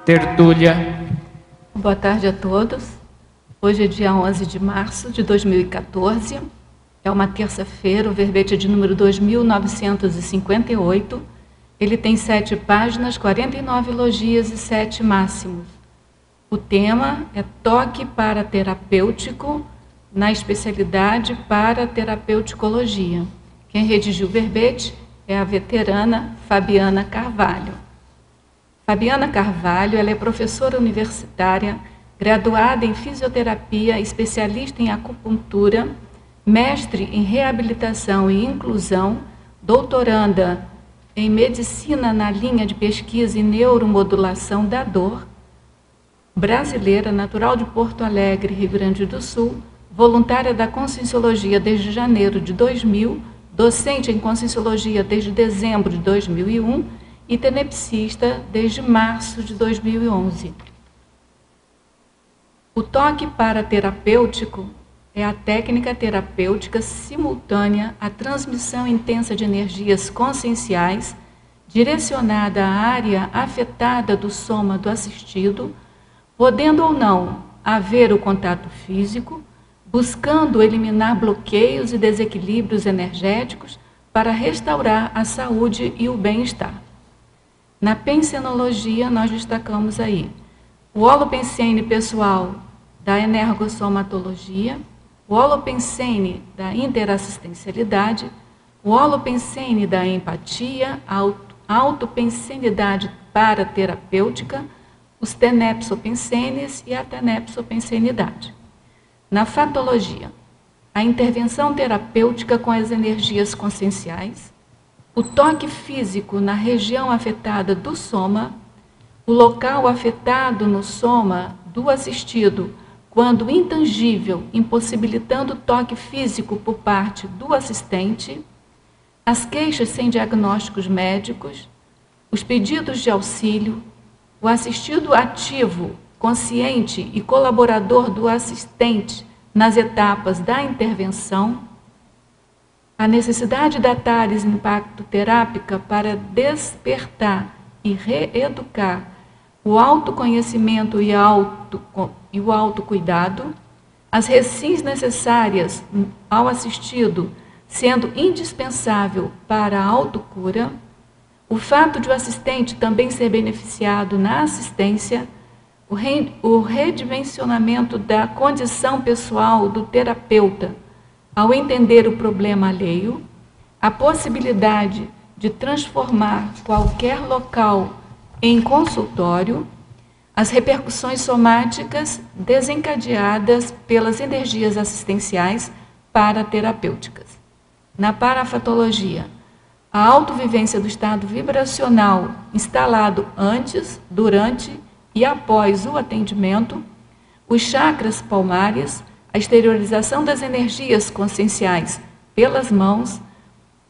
Tertúlia. Boa tarde a todos. Hoje é dia 11 de março de 2014. É uma terça-feira, o verbete é de número 2958. Ele tem 7 páginas, 49 elogias e 7 máximos. O tema é toque paraterapêutico na especialidade paraterapeuticologia. Quem redigiu o verbete é a veterana Fabiana Carvalho. Fabiana Carvalho, ela é professora universitária, graduada em fisioterapia, especialista em acupuntura, mestre em reabilitação e inclusão, doutoranda em medicina na linha de pesquisa em neuromodulação da dor, brasileira, natural de Porto Alegre, Rio Grande do Sul, voluntária da Conscienciologia desde janeiro de 2000, docente em Conscienciologia desde dezembro de 2001 e tenepsista desde março de 2011. O toque paraterapêutico é a técnica terapêutica simultânea à transmissão intensa de energias conscienciais direcionada à área afetada do soma do assistido, podendo ou não haver o contato físico, buscando eliminar bloqueios e desequilíbrios energéticos para restaurar a saúde e o bem-estar. Na pensenologia, nós destacamos aí o holopensene pessoal da energossomatologia, o holopensene da interassistencialidade, o holopensene da empatia, a autopensenidade paraterapêutica, os tenepsopensenes e a tenepsopensenidade. Na fatologia, a intervenção terapêutica com as energias conscienciais, o toque físico na região afetada do soma, o local afetado no soma do assistido, quando intangível, impossibilitando o toque físico por parte do assistente, as queixas sem diagnósticos médicos, os pedidos de auxílio, o assistido ativo, consciente e colaborador do assistente nas etapas da intervenção, a necessidade da TARES impacto-terápica para despertar e reeducar o autoconhecimento e o autocuidado, as recins necessárias ao assistido sendo indispensável para a autocura, o fato de o assistente também ser beneficiado na assistência, o redimensionamento da condição pessoal do terapeuta ao entender o problema alheio, a possibilidade de transformar qualquer local em consultório, as repercussões somáticas desencadeadas pelas energias assistenciais paraterapêuticas. Na parafatologia, a autovivência do estado vibracional instalado antes, durante e após o atendimento, os chakras palmares, a exteriorização das energias conscienciais pelas mãos,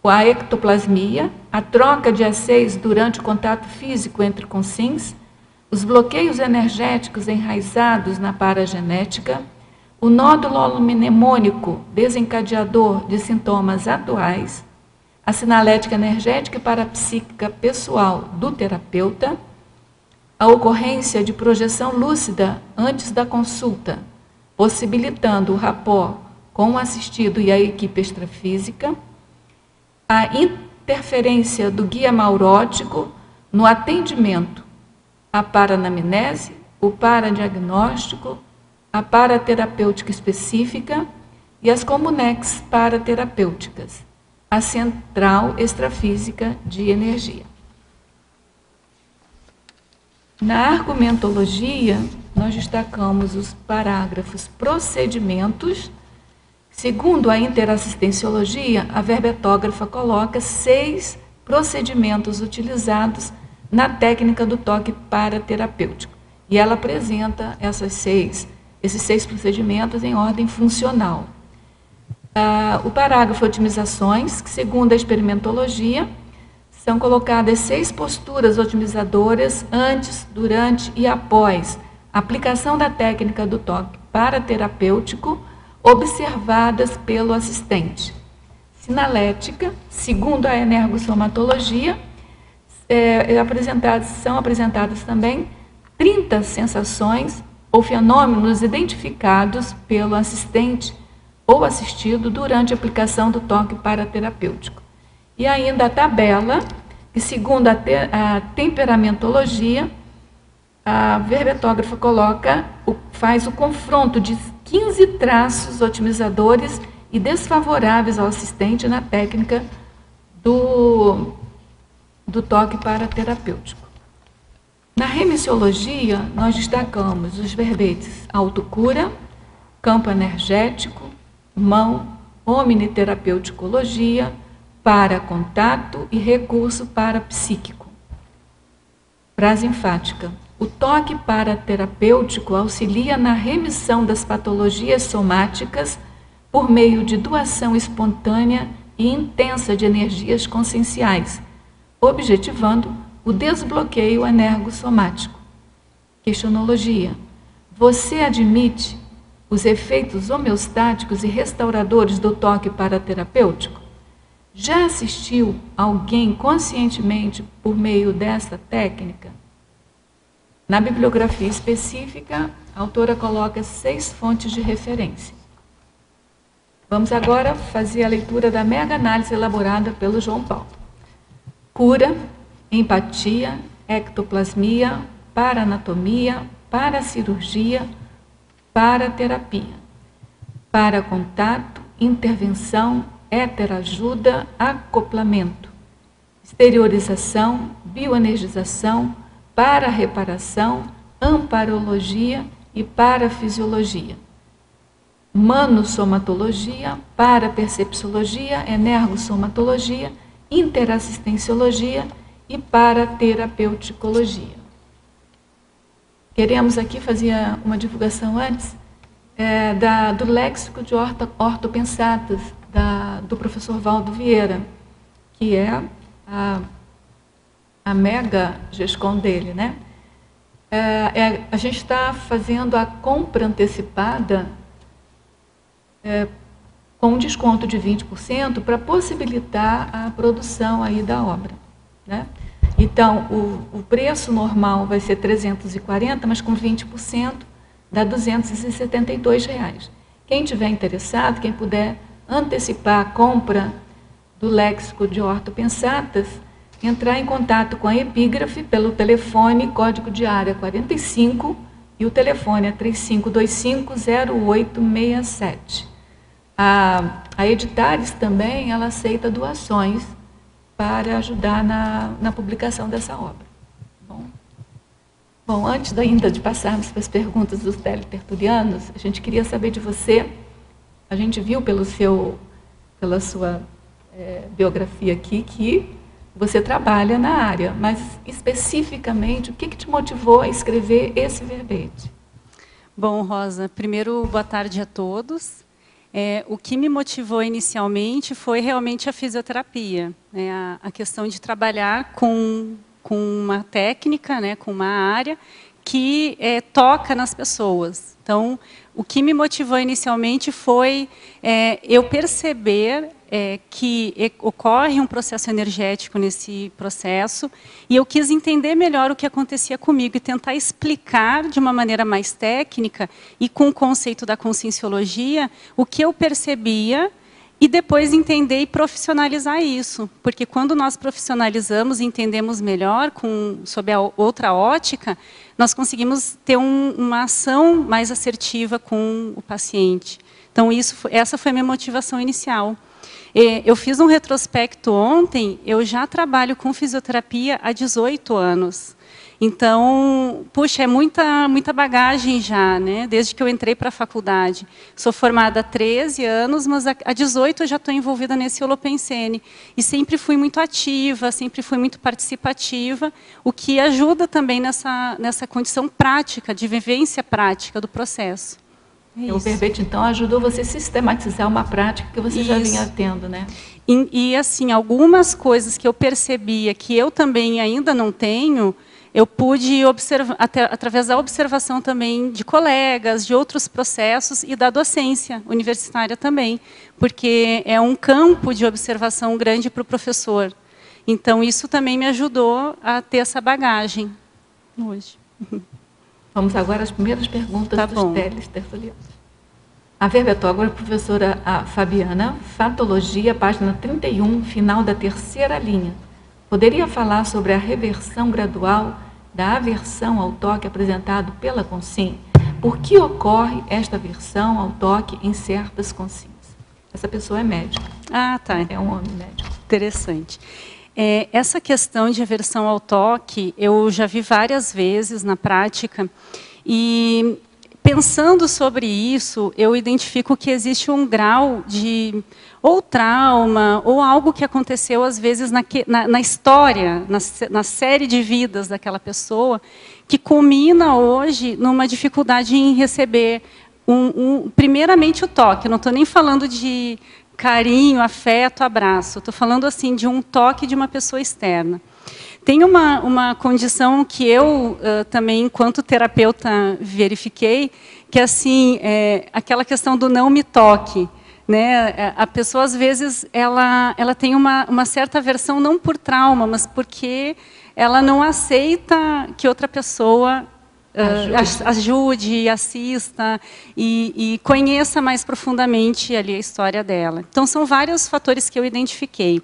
a ectoplasmia, a troca de A6 durante o contato físico entre consciências, os bloqueios energéticos enraizados na paragenética, o nódulo mnemônico desencadeador de sintomas atuais, a sinalética energética e parapsíquica pessoal do terapeuta, a ocorrência de projeção lúcida antes da consulta, possibilitando o rapport com o assistido e a equipe extrafísica, a interferência do guia maurótico no atendimento, a paranamnese, o paradiagnóstico, a paraterapêutica específica e as comunex paraterapêuticas, a central extrafísica de energia. Na argumentologia, nós destacamos os parágrafos procedimentos. Segundo a interassistenciologia, a verbetógrafa coloca 6 procedimentos utilizados na técnica do toque paraterapêutico. E ela apresenta esses 6 procedimentos em ordem funcional. O parágrafo otimizações, que segundo a experimentologia, são colocadas 6 posturas otimizadoras antes, durante e após a aplicação da técnica do toque paraterapêutico, observadas pelo assistente. Sinalética, segundo a energossomatologia, são apresentadas também 30 sensações ou fenômenos identificados pelo assistente ou assistido durante a aplicação do toque paraterapêutico. E ainda a tabela, que segundo a temperamentologia, a verbetógrafa faz o confronto de 15 traços otimizadores e desfavoráveis ao assistente na técnica do toque paraterapêutico. Na remissiologia, nós destacamos os verbetes autocura, campo energético, mão, omniterapeuticologia, paracontato e recurso parapsíquico. Frase enfática. O toque paraterapêutico auxilia na remissão das patologias somáticas por meio de doação espontânea e intensa de energias conscienciais, objetivando o desbloqueio energossomático. Questionologia. Você admite os efeitos homeostáticos e restauradores do toque paraterapêutico? Já assistiu alguém conscientemente por meio dessa técnica? Na bibliografia específica, a autora coloca 6 fontes de referência. Vamos agora fazer a leitura da mega-análise elaborada pelo João Paulo. Cura, empatia, ectoplasmia, paranatomia, paracirurgia, paraterapia, paracontato, intervenção, heterajuda, acoplamento, exteriorização, bioenergização, para-reparação, amparologia e parafisiologia, manossomatologia, parapercepciologia, energossomatologia, interassistenciologia e paraterapeuticologia. Queremos aqui fazer uma divulgação antes do léxico de ortopensatas, do professor Valdo Vieira, que é a mega GESCOM dele, né? A gente está fazendo a compra antecipada com um desconto de 20% para possibilitar a produção aí da obra, né? Então, o preço normal vai ser 340, mas com 20% dá R$ 272. Quem tiver interessado, quem puder antecipar a compra do léxico de ortopensatas, entrar em contato com a Epígrafe pelo telefone, código de área 45, e o telefone é 3525-0867. A Editares também, ela aceita doações para ajudar na publicação dessa obra. Bom, antes ainda de passarmos para as perguntas dos teletertulianos, a gente queria saber de você, a gente viu pela sua biografia aqui que você trabalha na área, mas especificamente, o que te motivou a escrever esse verbete? Bom, Rosa, primeiro, boa tarde a todos. O que me motivou inicialmente foi realmente a fisioterapia, né? A questão de trabalhar com uma técnica, né, com uma área que toca nas pessoas. Então, o que me motivou inicialmente foi eu perceber que ocorre um processo energético nesse processo, e eu quis entender melhor o que acontecia comigo e tentar explicar de uma maneira mais técnica e com o conceito da conscienciologia o que eu percebia, e depois entender e profissionalizar isso, porque quando nós profissionalizamos e entendemos melhor sob a outra ótica, nós conseguimos ter uma ação mais assertiva com o paciente. Então, essa foi a minha motivação inicial. Eu fiz um retrospecto ontem, eu já trabalho com fisioterapia há 18 anos. Então, puxa, é muita bagagem já, né? Desde que eu entrei para a faculdade. Sou formada há 13 anos, mas há 18 eu já estou envolvida nesse Holopensene. E sempre fui muito ativa, sempre fui muito participativa, o que ajuda também nessa condição prática, de vivência prática do processo. O verbete, então, ajudou você a sistematizar uma prática que você já vinha tendo, né? E, assim, algumas coisas que eu percebia que eu também ainda não tenho, eu pude observar, através da observação também de colegas, de outros processos e da docência universitária também, porque é um campo de observação grande para o professor. Então, isso também me ajudou a ter essa bagagem hoje. Vamos agora às primeiras perguntas dos teletertulianos. A verbetó agora, professora Fabiana, Fatologia, página 31, final da terceira linha. Poderia falar sobre a reversão gradual da aversão ao toque apresentado pela Consim? Por que ocorre esta aversão ao toque em certas Consims? Essa pessoa é médica. Ah, tá. É um homem médico. Interessante. Essa questão de aversão ao toque, eu já vi várias vezes na prática, e pensando sobre isso, eu identifico que existe um grau de ou trauma, ou algo que aconteceu, às vezes, na história, na série de vidas daquela pessoa, que culmina hoje numa dificuldade em receber, primeiramente, o toque. Não estou nem falando de carinho, afeto, abraço. Estou falando assim de um toque de uma pessoa externa. Tem uma condição que eu também, enquanto terapeuta, verifiquei, que assim, aquela questão do não me toque. Né? A pessoa, às vezes, ela tem uma certa aversão, não por trauma, mas porque ela não aceita que outra pessoa ajude, assista e conheça mais profundamente ali a história dela. Então, são vários fatores que eu identifiquei.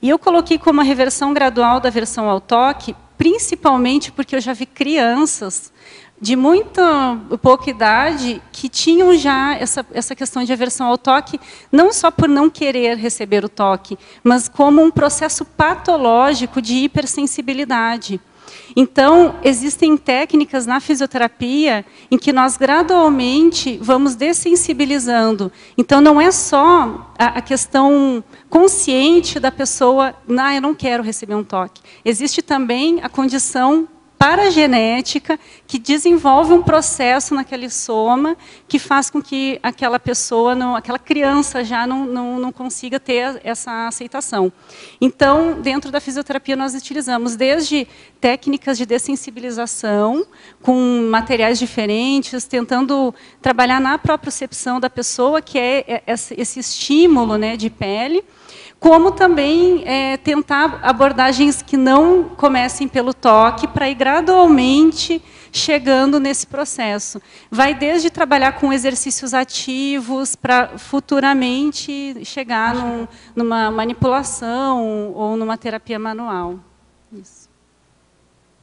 E eu coloquei como a reversão gradual da aversão ao toque, principalmente porque eu já vi crianças de muita pouca idade que tinham já essa questão de aversão ao toque, não só por não querer receber o toque, mas como um processo patológico de hipersensibilidade. Então, existem técnicas na fisioterapia em que nós gradualmente vamos dessensibilizando. Então, não é só a questão consciente da pessoa, eu não quero receber um toque. Existe também a condição paragenética que desenvolve um processo naquele soma que faz com que aquela pessoa, aquela criança já não consiga ter essa aceitação. Então, dentro da fisioterapia, nós utilizamos desde técnicas de dessensibilização, com materiais diferentes, tentando trabalhar na propriocepção da pessoa, que é esse estímulo, né, de pele, como também tentar abordagens que não comecem pelo toque, para ir gradualmente chegando nesse processo. Vai desde trabalhar com exercícios ativos, para futuramente chegar numa manipulação ou numa terapia manual. Isso.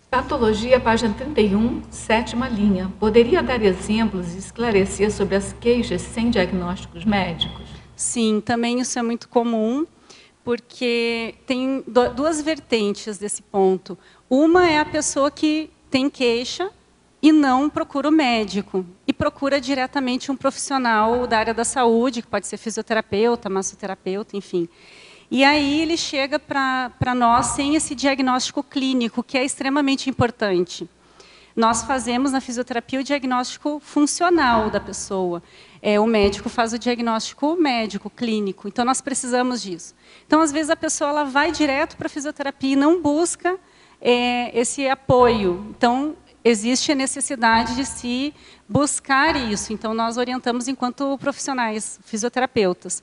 Patologia, página 31, sétima linha. Poderia dar exemplos e esclarecer sobre as queixas sem diagnósticos médicos? Sim, também isso é muito comum, porque tem duas vertentes desse ponto. Uma é a pessoa que tem queixa e não procura o médico, e procura diretamente um profissional da área da saúde, que pode ser fisioterapeuta, massoterapeuta, enfim. E aí ele chega para nós sem esse diagnóstico clínico, que é extremamente importante. Nós fazemos na fisioterapia o diagnóstico funcional da pessoa. O médico faz o diagnóstico médico, clínico. Então, nós precisamos disso. Então, às vezes, a pessoa ela vai direto para a fisioterapia e não busca esse apoio. Então, existe a necessidade de se buscar isso. Então, nós orientamos enquanto profissionais, fisioterapeutas.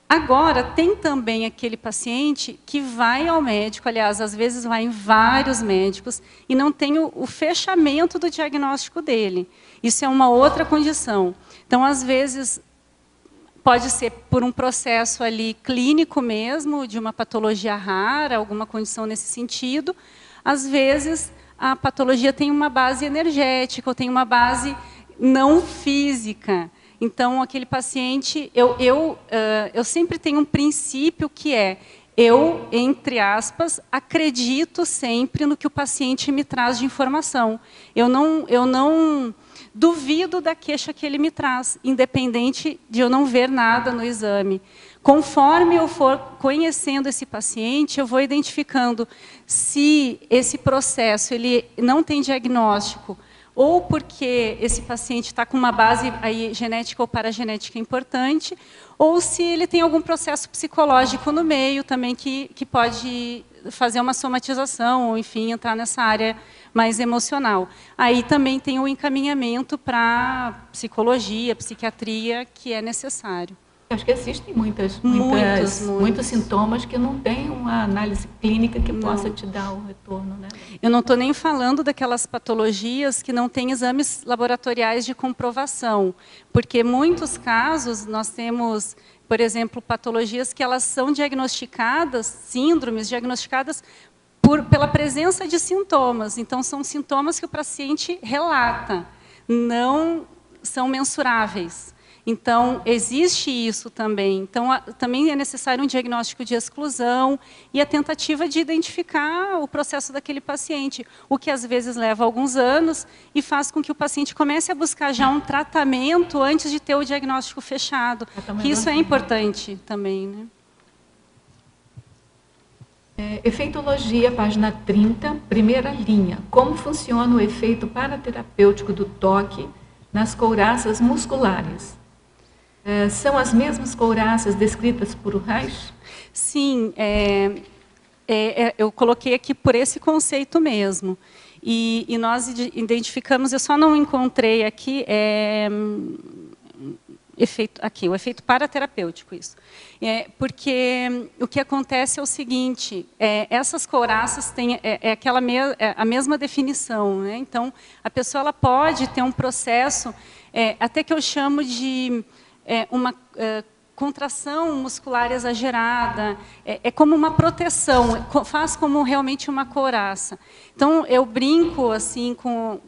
Agora, tem também aquele paciente que vai ao médico, aliás, às vezes vai em vários médicos, e não tem o fechamento do diagnóstico dele. Isso é uma outra condição. Então, às vezes, pode ser por um processo ali clínico mesmo, de uma patologia rara, alguma condição nesse sentido. Às vezes, a patologia tem uma base energética, ou tem uma base não física. Então, aquele paciente, eu sempre tenho um princípio que eu, entre aspas, acredito sempre no que o paciente me traz de informação. Eu não duvido da queixa que ele me traz, independente de eu não ver nada no exame. Conforme eu for conhecendo esse paciente, eu vou identificando se esse processo ele não tem diagnóstico, ou porque esse paciente está com uma base aí genética ou paragenética importante, ou se ele tem algum processo psicológico no meio também que pode fazer uma somatização, ou, enfim, entrar nessa área mais emocional. Aí também tem o encaminhamento para psicologia, psiquiatria, que é necessário. Acho que existem muitos sintomas que não tem uma análise clínica que possa te dar o retorno, né? Eu não estou nem falando daquelas patologias que não têm exames laboratoriais de comprovação, porque em muitos casos nós temos, por exemplo, patologias que elas são diagnosticadas, síndromes diagnosticadas pela presença de sintomas. Então, são sintomas que o paciente relata, não são mensuráveis. Então, existe isso também. Então, também é necessário um diagnóstico de exclusão e a tentativa de identificar o processo daquele paciente, o que às vezes leva alguns anos e faz com que o paciente comece a buscar já um tratamento antes de ter o diagnóstico fechado. Que isso é importante também, né? Efeitologia, página 30, primeira linha. Como funciona o efeito paraterapêutico do toque nas couraças musculares? São as mesmas couraças descritas por Reich? Sim, eu coloquei aqui por esse conceito mesmo. E nós identificamos, eu só não encontrei aqui, o efeito paraterapêutico, isso. Porque o que acontece é o seguinte, essas couraças têm a mesma definição, né? Então, a pessoa ela pode ter um processo, até que eu chamo de uma contração muscular exagerada, é como uma proteção, faz como realmente uma couraça. Então, eu brinco assim com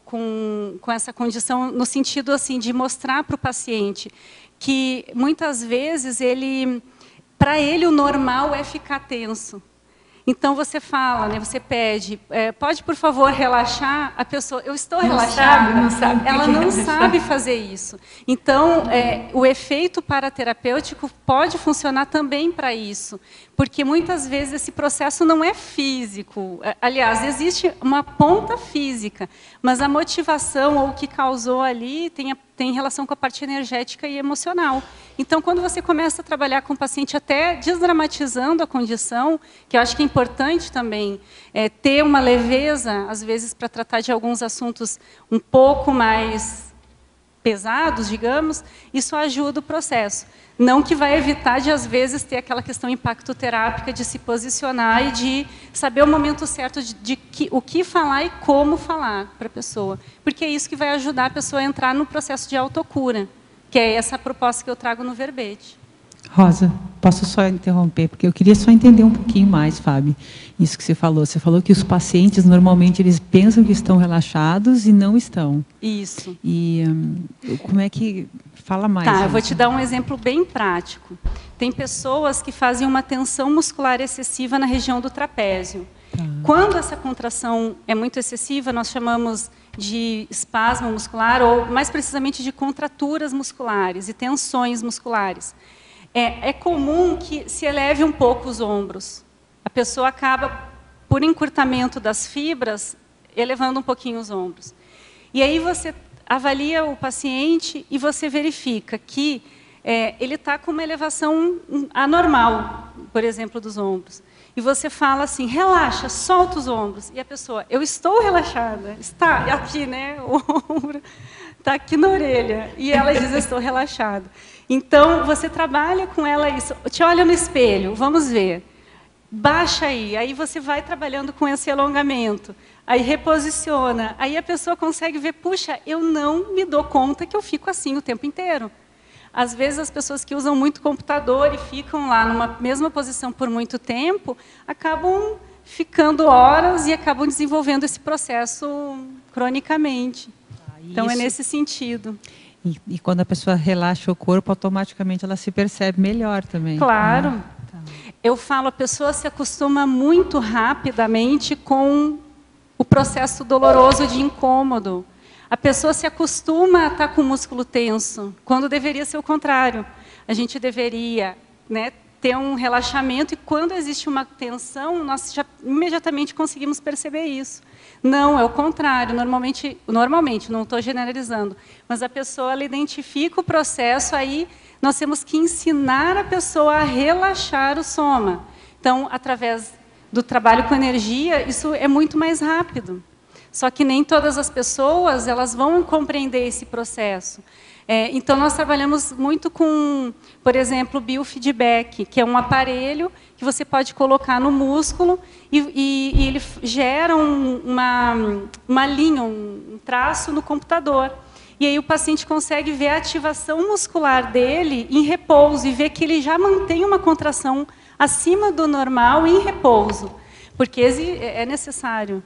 essa condição no sentido assim de mostrar para o paciente que muitas vezes para ele o normal é ficar tenso. Então você fala, né, você pede, pode por favor relaxar, a pessoa, eu estou relaxada, ela não sabe fazer isso. Então o efeito paraterapêutico pode funcionar também para isso, porque muitas vezes esse processo não é físico, aliás, existe uma ponta física, mas a motivação ou o que causou ali tem relação com a parte energética e emocional. Então, quando você começa a trabalhar com o paciente até desdramatizando a condição, que eu acho que é importante também ter uma leveza, às vezes, para tratar de alguns assuntos um pouco mais pesados, digamos, isso ajuda o processo. Não que vai evitar de, às vezes, ter aquela questão impactoterápica de se posicionar e de saber o momento certo o que falar e como falar para a pessoa. Porque é isso que vai ajudar a pessoa a entrar no processo de autocura, que é essa proposta que eu trago no verbete. Rosa, posso só interromper? Porque eu queria só entender um pouquinho mais, Fábio, isso que você falou. Você falou que os pacientes, normalmente, eles pensam que estão relaxados e não estão. Isso. E como é que... Fala mais. Tá, eu vou te dar um exemplo bem prático. Tem pessoas que fazem uma tensão muscular excessiva na região do trapézio. Tá. Quando essa contração é muito excessiva, nós chamamos de espasmo muscular, ou mais precisamente de contraturas musculares e tensões musculares. É comum que se eleve um pouco os ombros. A pessoa acaba, por encurtamento das fibras, elevando um pouquinho os ombros. E aí você avalia o paciente e você verifica que ele está com uma elevação anormal, por exemplo, dos ombros. E você fala assim, relaxa, solta os ombros. E a pessoa, eu estou relaxada. Está aqui, né? O ombro está aqui na orelha. E ela diz, eu estou relaxada. Então, você trabalha com ela isso. Te olha no espelho, vamos ver. Baixa aí você vai trabalhando com esse alongamento. Aí reposiciona. Aí a pessoa consegue ver, puxa, eu não me dou conta que eu fico assim o tempo inteiro. Às vezes, as pessoas que usam muito computador e ficam lá numa mesma posição por muito tempo, acabam ficando horas e acabam desenvolvendo esse processo cronicamente. Então, é nesse sentido. E quando a pessoa relaxa o corpo, automaticamente ela se percebe melhor também. Claro. Eu falo, a pessoa se acostuma muito rapidamente com o processo doloroso de incômodo. A pessoa se acostuma a estar com o músculo tenso, quando deveria ser o contrário. A gente deveria, né, ter um relaxamento e quando existe uma tensão, nós já imediatamente conseguimos perceber isso. Não, é o contrário. Normalmente, não estou generalizando, mas a pessoa ela identifica o processo, aí nós temos que ensinar a pessoa a relaxar o soma. Então, através do trabalho com energia, isso é muito mais rápido. Só que nem todas as pessoas elas vão compreender esse processo. Então, nós trabalhamos muito com, por exemplo, o biofeedback, que é um aparelho que você pode colocar no músculo e ele gera uma linha, um traço no computador. E aí o paciente consegue ver a ativação muscular dele em repouso e ver que ele já mantém uma contração acima do normal em repouso, porque é necessário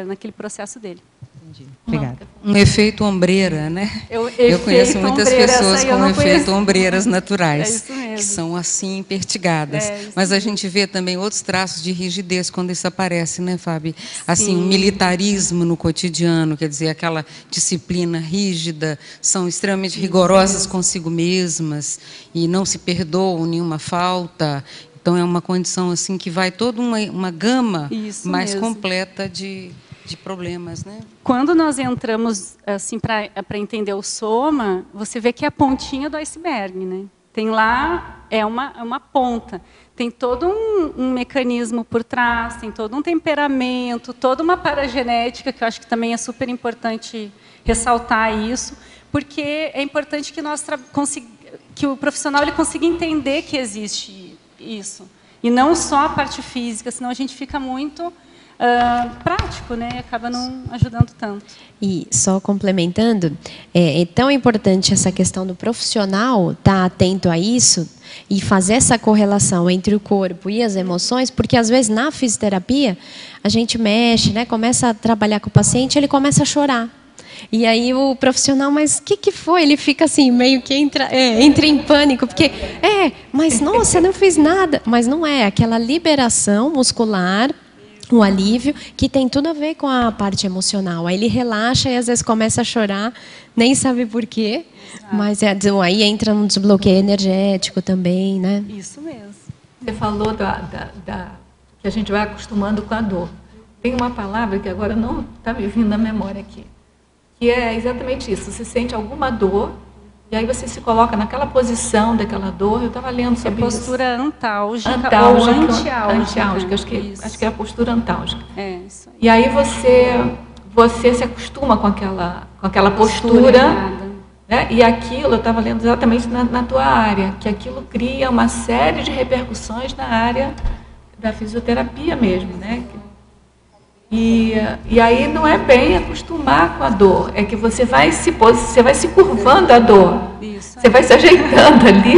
naquele processo dele. Entendi. Obrigada. Um efeito ombreira, né? Eu conheço muitas pessoas com efeito ombreiras naturais, que são assim impertigadas. Mas a gente vê também outros traços de rigidez quando isso aparece, né, Fábio? Assim, um militarismo no cotidiano, quer dizer, aquela disciplina rígida, são extremamente rigorosas consigo mesmas e não se perdoam nenhuma falta. Então é uma condição assim que vai toda uma gama mais completa de problemas, né? Quando nós entramos assim para entender o soma, você vê que é a pontinha do iceberg, né? Tem lá uma ponta, tem todo um mecanismo por trás, tem todo um temperamento, toda uma paragenética que eu acho que também é super importante ressaltar isso, porque é importante que que o profissional ele consiga entender que existe isso e não só a parte física, senão a gente fica muito prático, né? E acaba não ajudando tanto. E só complementando, é tão importante essa questão do profissional estar atento a isso e fazer essa correlação entre o corpo e as emoções, porque às vezes na fisioterapia a gente mexe, né? Começa a trabalhar com o paciente, ele começa a chorar. E aí o profissional, mas o que foi? Ele fica assim, meio que entra em pânico, porque, mas nossa, não fiz nada. Mas não é, aquela liberação muscular, o alívio, que tem tudo a ver com a parte emocional. Aí ele relaxa e às vezes começa a chorar, nem sabe por quê, mas aí entra num desbloqueio energético também, né? Isso mesmo. Você falou que a gente vai acostumando com a dor. Tem uma palavra que agora não está me vindo na memória aqui, que é exatamente isso. Você sente alguma dor, e aí você se coloca naquela posição daquela dor. Eu estava lendo sobre isso. Postura antálgica ou antiálgica. Acho que é a postura antálgica. Isso aí. E aí você se acostuma com aquela postura, né? E aquilo, eu estava lendo exatamente na tua área, que aquilo cria uma série de repercussões na área da fisioterapia mesmo, né? E aí não é bem acostumar com a dor, é que você vai se curvando a dor, você vai se ajeitando ali,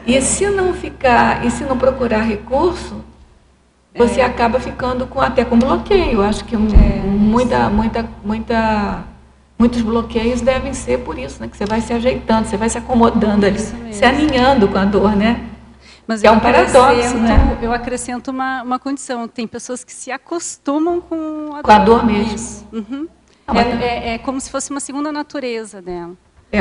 e se não procurar recurso, você acaba ficando até com bloqueio. Acho que muitos bloqueios devem ser por isso, né? Que você vai se ajeitando, você vai se acomodando ali, se alinhando com a dor, né? Mas é um paradoxo, né? Eu acrescento uma condição. Tem pessoas que se acostumam com a dor. Com a dor mesmo. Uhum. É como se fosse uma segunda natureza dela.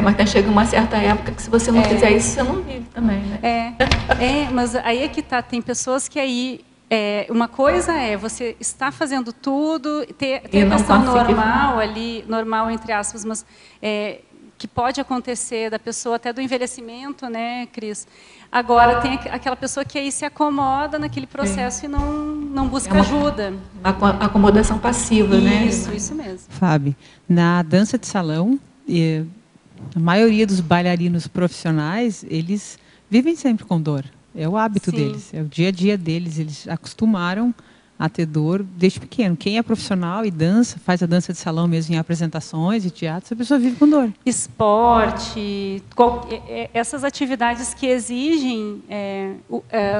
Mas chega uma certa época que se você não fizer isso, você não vive também, né? Mas aí é que tá. Tem pessoas que aí... uma coisa é você está fazendo tudo, ter a questão normal ali, normal entre aspas, mas que pode acontecer da pessoa até do envelhecimento, né, Cris? Agora, tem aquela pessoa que aí se acomoda naquele processo e não busca ajuda. Acomodação passiva, né? Isso mesmo. Fábio, na dança de salão, a maioria dos bailarinos profissionais, eles vivem sempre com dor. É o hábito deles, é o dia a dia deles. Eles acostumaram a ter dor desde pequeno. Quem é profissional e dança, faz a dança de salão mesmo em apresentações e teatro, essa pessoa vive com dor. Esporte, essas atividades que exigem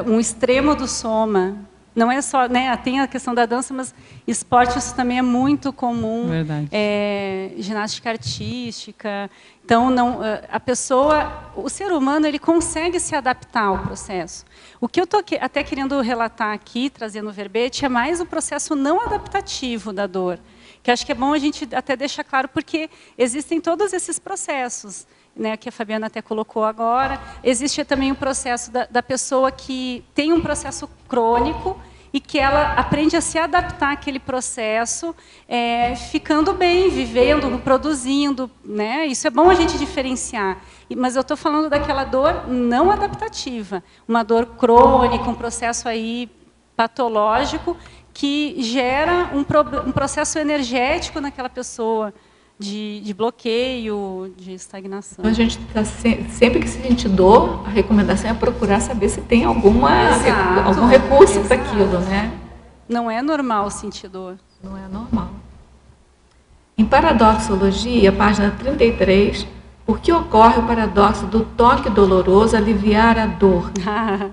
um extremo do soma. Não é só, né, tem a questão da dança, mas esporte isso também é muito comum. Verdade. Ginástica artística. Então, o ser humano, ele consegue se adaptar ao processo. O que eu estou até querendo relatar aqui, trazendo o verbete, é mais o processo não adaptativo da dor, que acho que é bom a gente até deixar claro, porque existem todos esses processos, né, que a Fabiana até colocou agora. Existe também o processo da pessoa que tem um processo crônico e que ela aprende a se adaptar àquele processo, ficando bem, vivendo, produzindo, né? Isso é bom a gente diferenciar. Mas eu estou falando daquela dor não adaptativa, uma dor crônica, um processo aí patológico que gera um processo energético naquela pessoa, de bloqueio, de estagnação. Então, a gente está sempre que sente dor, a recomendação é procurar saber se tem algum recurso para aquilo, né? Não é normal sentir dor. Não é normal. Em Paradoxologia, página 33, por que ocorre o paradoxo do toque doloroso aliviar a dor?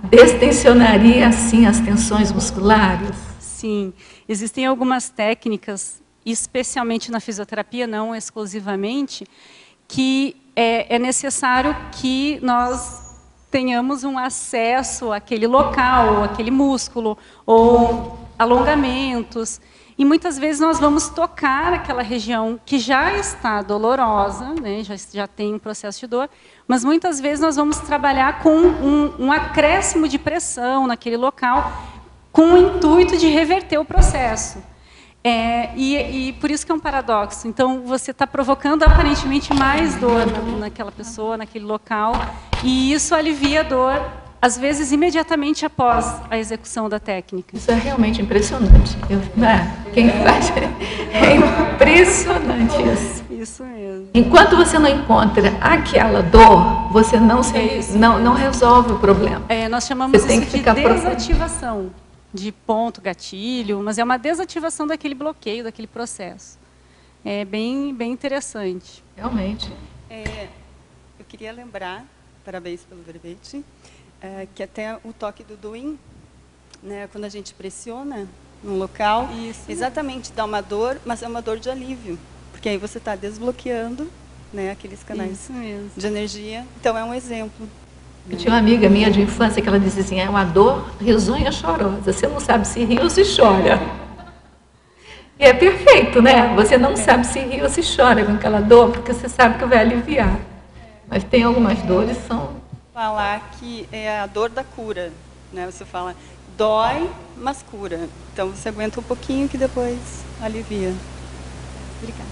Destensionaria, assim, as tensões musculares? Sim, existem algumas técnicas, especialmente na fisioterapia, não exclusivamente, que é necessário que nós tenhamos um acesso àquele local, àquele músculo, ou alongamentos. E muitas vezes nós vamos tocar aquela região que já está dolorosa, né, já tem um processo de dor, mas muitas vezes nós vamos trabalhar com um acréscimo de pressão naquele local, com o intuito de reverter o processo. E por isso que é um paradoxo. Então, você está provocando aparentemente mais dor naquela pessoa, naquele local, e isso alivia a dor, às vezes imediatamente após a execução da técnica. Isso é realmente impressionante. Quem faz é impressionante isso. Isso mesmo. Enquanto você não encontra aquela dor, você não resolve o problema. Nós chamamos isso de desativação de ponto, gatilho, mas é uma desativação daquele bloqueio, daquele processo. É bem interessante. Realmente. Eu queria lembrar, parabéns pelo verbete, que até o toque do doing, né, quando a gente pressiona num local, exatamente dá uma dor, mas é uma dor de alívio, porque aí você está desbloqueando, né, aqueles canais de energia. Então é um exemplo. Eu tinha uma amiga minha de infância que ela dizia assim, é uma dor risonha chorosa, você não sabe se ri ou se chora. E é perfeito, né? Você não sabe se ri ou se chora com aquela dor, porque você sabe que vai aliviar. Mas tem algumas dores que são... Falar que é a dor da cura, né? Você fala, dói, mas cura. Então você aguenta um pouquinho que depois alivia. Obrigada.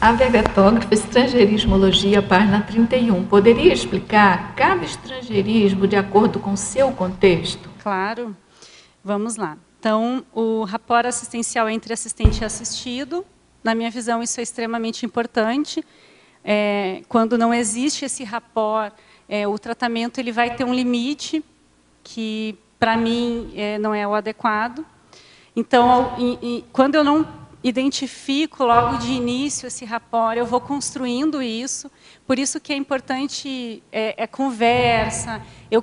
A verbetógrafa Estrangeirismologia, página 31. Poderia explicar cada estrangeirismo de acordo com o seu contexto? Claro. Vamos lá. Então, o rapport assistencial entre assistente e assistido, na minha visão, isso é extremamente importante. Quando não existe esse rapport, o tratamento ele vai ter um limite que, para mim, não é o adequado. Então, quando eu não identifico logo de início esse rapport, eu vou construindo isso. Por isso que é importante conversa. Eu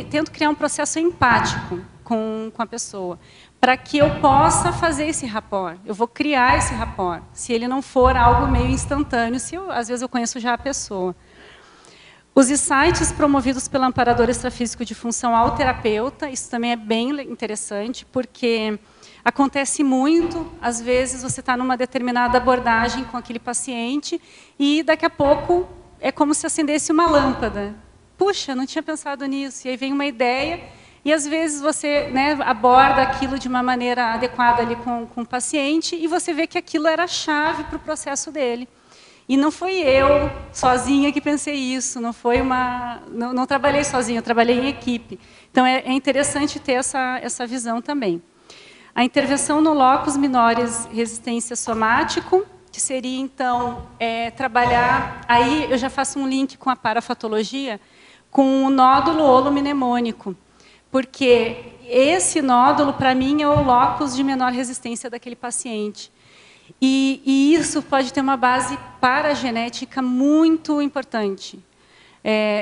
tento criar um processo empático com a pessoa, para que eu possa fazer esse rapport. Eu vou criar esse rapport, se ele não for algo meio instantâneo, às vezes eu conheço já a pessoa. Os insights promovidos pelo amparador extrafísico de função ao terapeuta, isso também é bem interessante, porque acontece muito, às vezes você está numa determinada abordagem com aquele paciente e daqui a pouco é como se acendesse uma lâmpada. Puxa, não tinha pensado nisso. E aí vem uma ideia e às vezes você, né, aborda aquilo de uma maneira adequada ali com o paciente e você vê que aquilo era a chave para o processo dele. E não fui eu sozinha que pensei isso, não trabalhei sozinha, eu trabalhei em equipe. Então é interessante ter essa visão também. A intervenção no locus minoris resistência somático, que seria, então, trabalhar... Aí eu já faço um link com a parafatologia, com o nódulo holomnemônico, porque esse nódulo, para mim, é o locus de menor resistência daquele paciente. E isso pode ter uma base paragenética muito importante.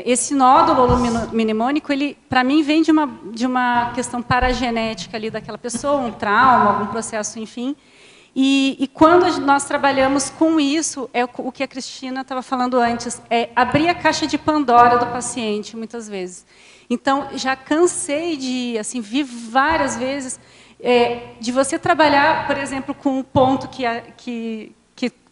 Esse nódulo holomnemônico, ele, para mim, vem de uma questão paragenética ali daquela pessoa, um trauma, algum processo, enfim. E quando nós trabalhamos com isso, é o que a Cristina estava falando antes, é abrir a caixa de Pandora do paciente, muitas vezes. Então, já cansei vi várias vezes, de você trabalhar, por exemplo, com um ponto que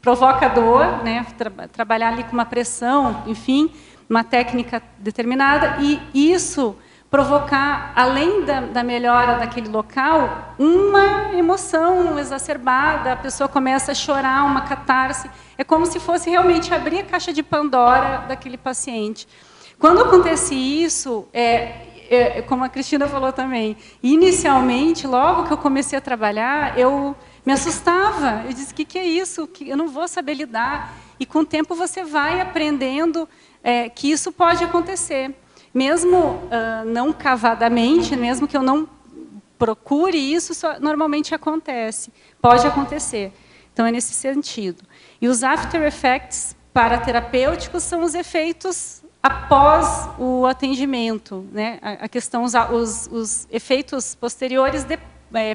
provoca dor, né? Trabalhar ali com uma pressão, enfim, uma técnica determinada, e isso provocar, além da melhora daquele local, uma emoção exacerbada, a pessoa começa a chorar, uma catarse. É como se fosse realmente abrir a caixa de Pandora daquele paciente. Quando acontece isso, como a Cristina falou também, inicialmente, logo que eu comecei a trabalhar, eu me assustava. Eu disse, o que é isso? Eu não vou saber lidar. E com o tempo você vai aprendendo que isso pode acontecer. Mesmo não cavadamente, mesmo que eu não procure isso, normalmente acontece. Pode acontecer. Então, é nesse sentido. E os after effects paraterapêuticos são os efeitos após o atendimento, né? A questão, os efeitos posteriores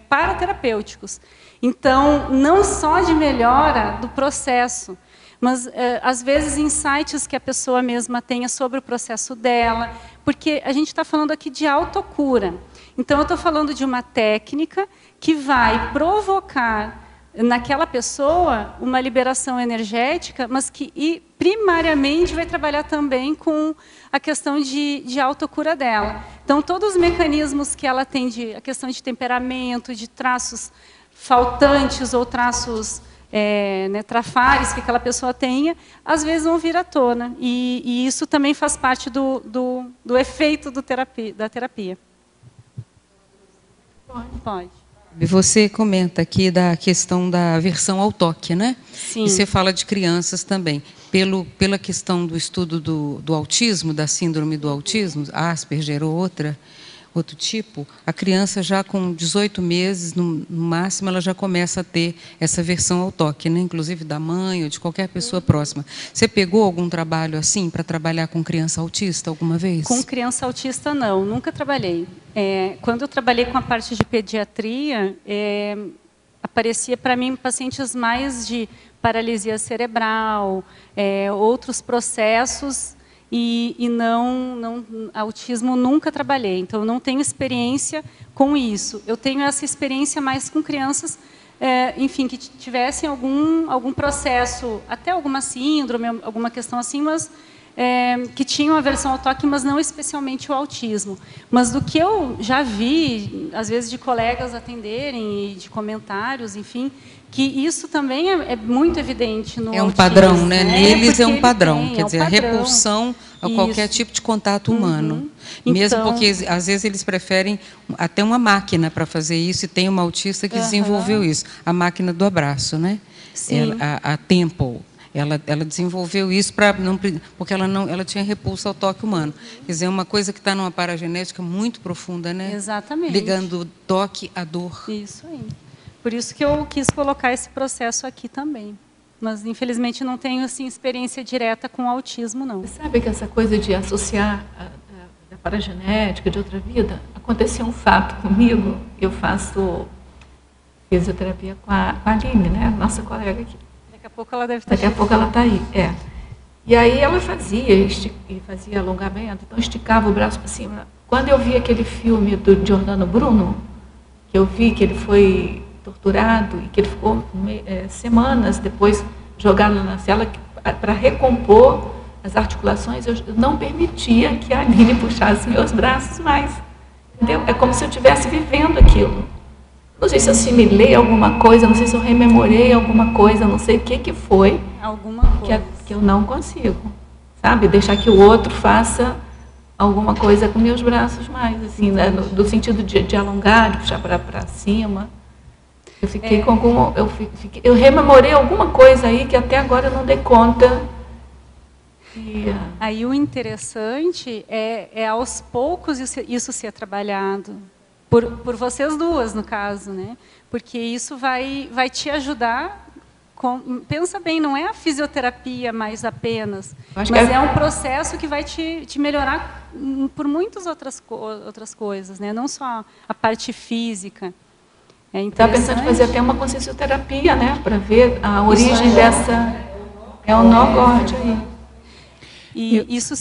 paraterapêuticos. Então, não só de melhora do processo, mas, às vezes, insights que a pessoa mesma tenha sobre o processo dela, porque a gente está falando aqui de autocura. Então, eu estou falando de uma técnica que vai provocar naquela pessoa uma liberação energética, mas que primariamente vai trabalhar também com a questão de autocura dela. Então, todos os mecanismos que ela tem, a questão de temperamento, de traços faltantes ou traços trafares que aquela pessoa tenha, às vezes vão vir à tona. E isso também faz parte do efeito da terapia. Pode. Você comenta aqui da questão da aversão ao toque, né? Sim. E você fala de crianças também. Pela questão do estudo do autismo, da síndrome do autismo, Asperger ou outro tipo, a criança já com 18 meses, no máximo, ela já começa a ter essa aversão ao toque, né? Inclusive da mãe ou de qualquer pessoa próxima. Você pegou algum trabalho assim para trabalhar com criança autista alguma vez? Com criança autista, não. Nunca trabalhei. Quando eu trabalhei com a parte de pediatria, aparecia para mim pacientes mais de paralisia cerebral, outros processos, e não autismo nunca trabalhei. Então, eu não tenho experiência com isso. Eu tenho essa experiência mais com crianças, enfim, que tivessem algum processo, até alguma síndrome, alguma questão assim, mas que tinham aversão ao toque, mas não especialmente o autismo. Mas do que eu já vi, às vezes de colegas atenderem e de comentários, enfim, que isso também é muito evidente no autismo. É um padrão, né? Neles é um padrão, quer dizer, a repulsão a qualquer tipo de contato humano. Mesmo então, porque, às vezes, eles preferem até uma máquina para fazer isso, e tem uma autista que desenvolveu isso, a máquina do abraço, né? Sim. A Temple. Ela desenvolveu isso porque ela tinha repulsa ao toque humano. Quer dizer, é uma coisa que está numa paragenética muito profunda, né? Exatamente. Ligando o toque à dor. Isso aí. Por isso que eu quis colocar esse processo aqui também. Mas, infelizmente, não tenho assim, experiência direta com o autismo, não. Você sabe que essa coisa de associar a paragenética de outra vida, aconteceu um fato comigo. Eu faço fisioterapia com a Aline, né? Nossa colega aqui. Daqui a pouco ela deve estar Daqui a pouco ela está aí, E aí ela fazia alongamento, então esticava o braço para cima. Quando eu vi aquele filme do Giordano Bruno, que eu vi que ele foi torturado e que ele ficou semanas depois jogado na cela para recompor as articulações, eu não permitia que a Aline puxasse meus braços mais. Entendeu? É como se eu estivesse vivendo aquilo. Não sei se eu assimilei alguma coisa, não sei se eu rememorei alguma coisa, não sei o que foi. Alguma coisa. Que eu não consigo, sabe? Deixar que o outro faça alguma coisa com meus braços mais, assim, né? No sentido de alongar, de puxar para cima. Eu fiquei com alguma... Eu rememorei alguma coisa aí que até agora eu não dei conta. Aí o interessante é aos poucos isso ser trabalhado. Por vocês duas, no caso, né? Porque isso vai te ajudar. Pensa bem, não é a fisioterapia mais apenas, mas é um processo que vai te melhorar por muitas outras coisas, né? Não só a parte física. Está pensando em fazer até uma consciencioterapia, né? Para ver a origem dessa... É um nó gordo aí. E isso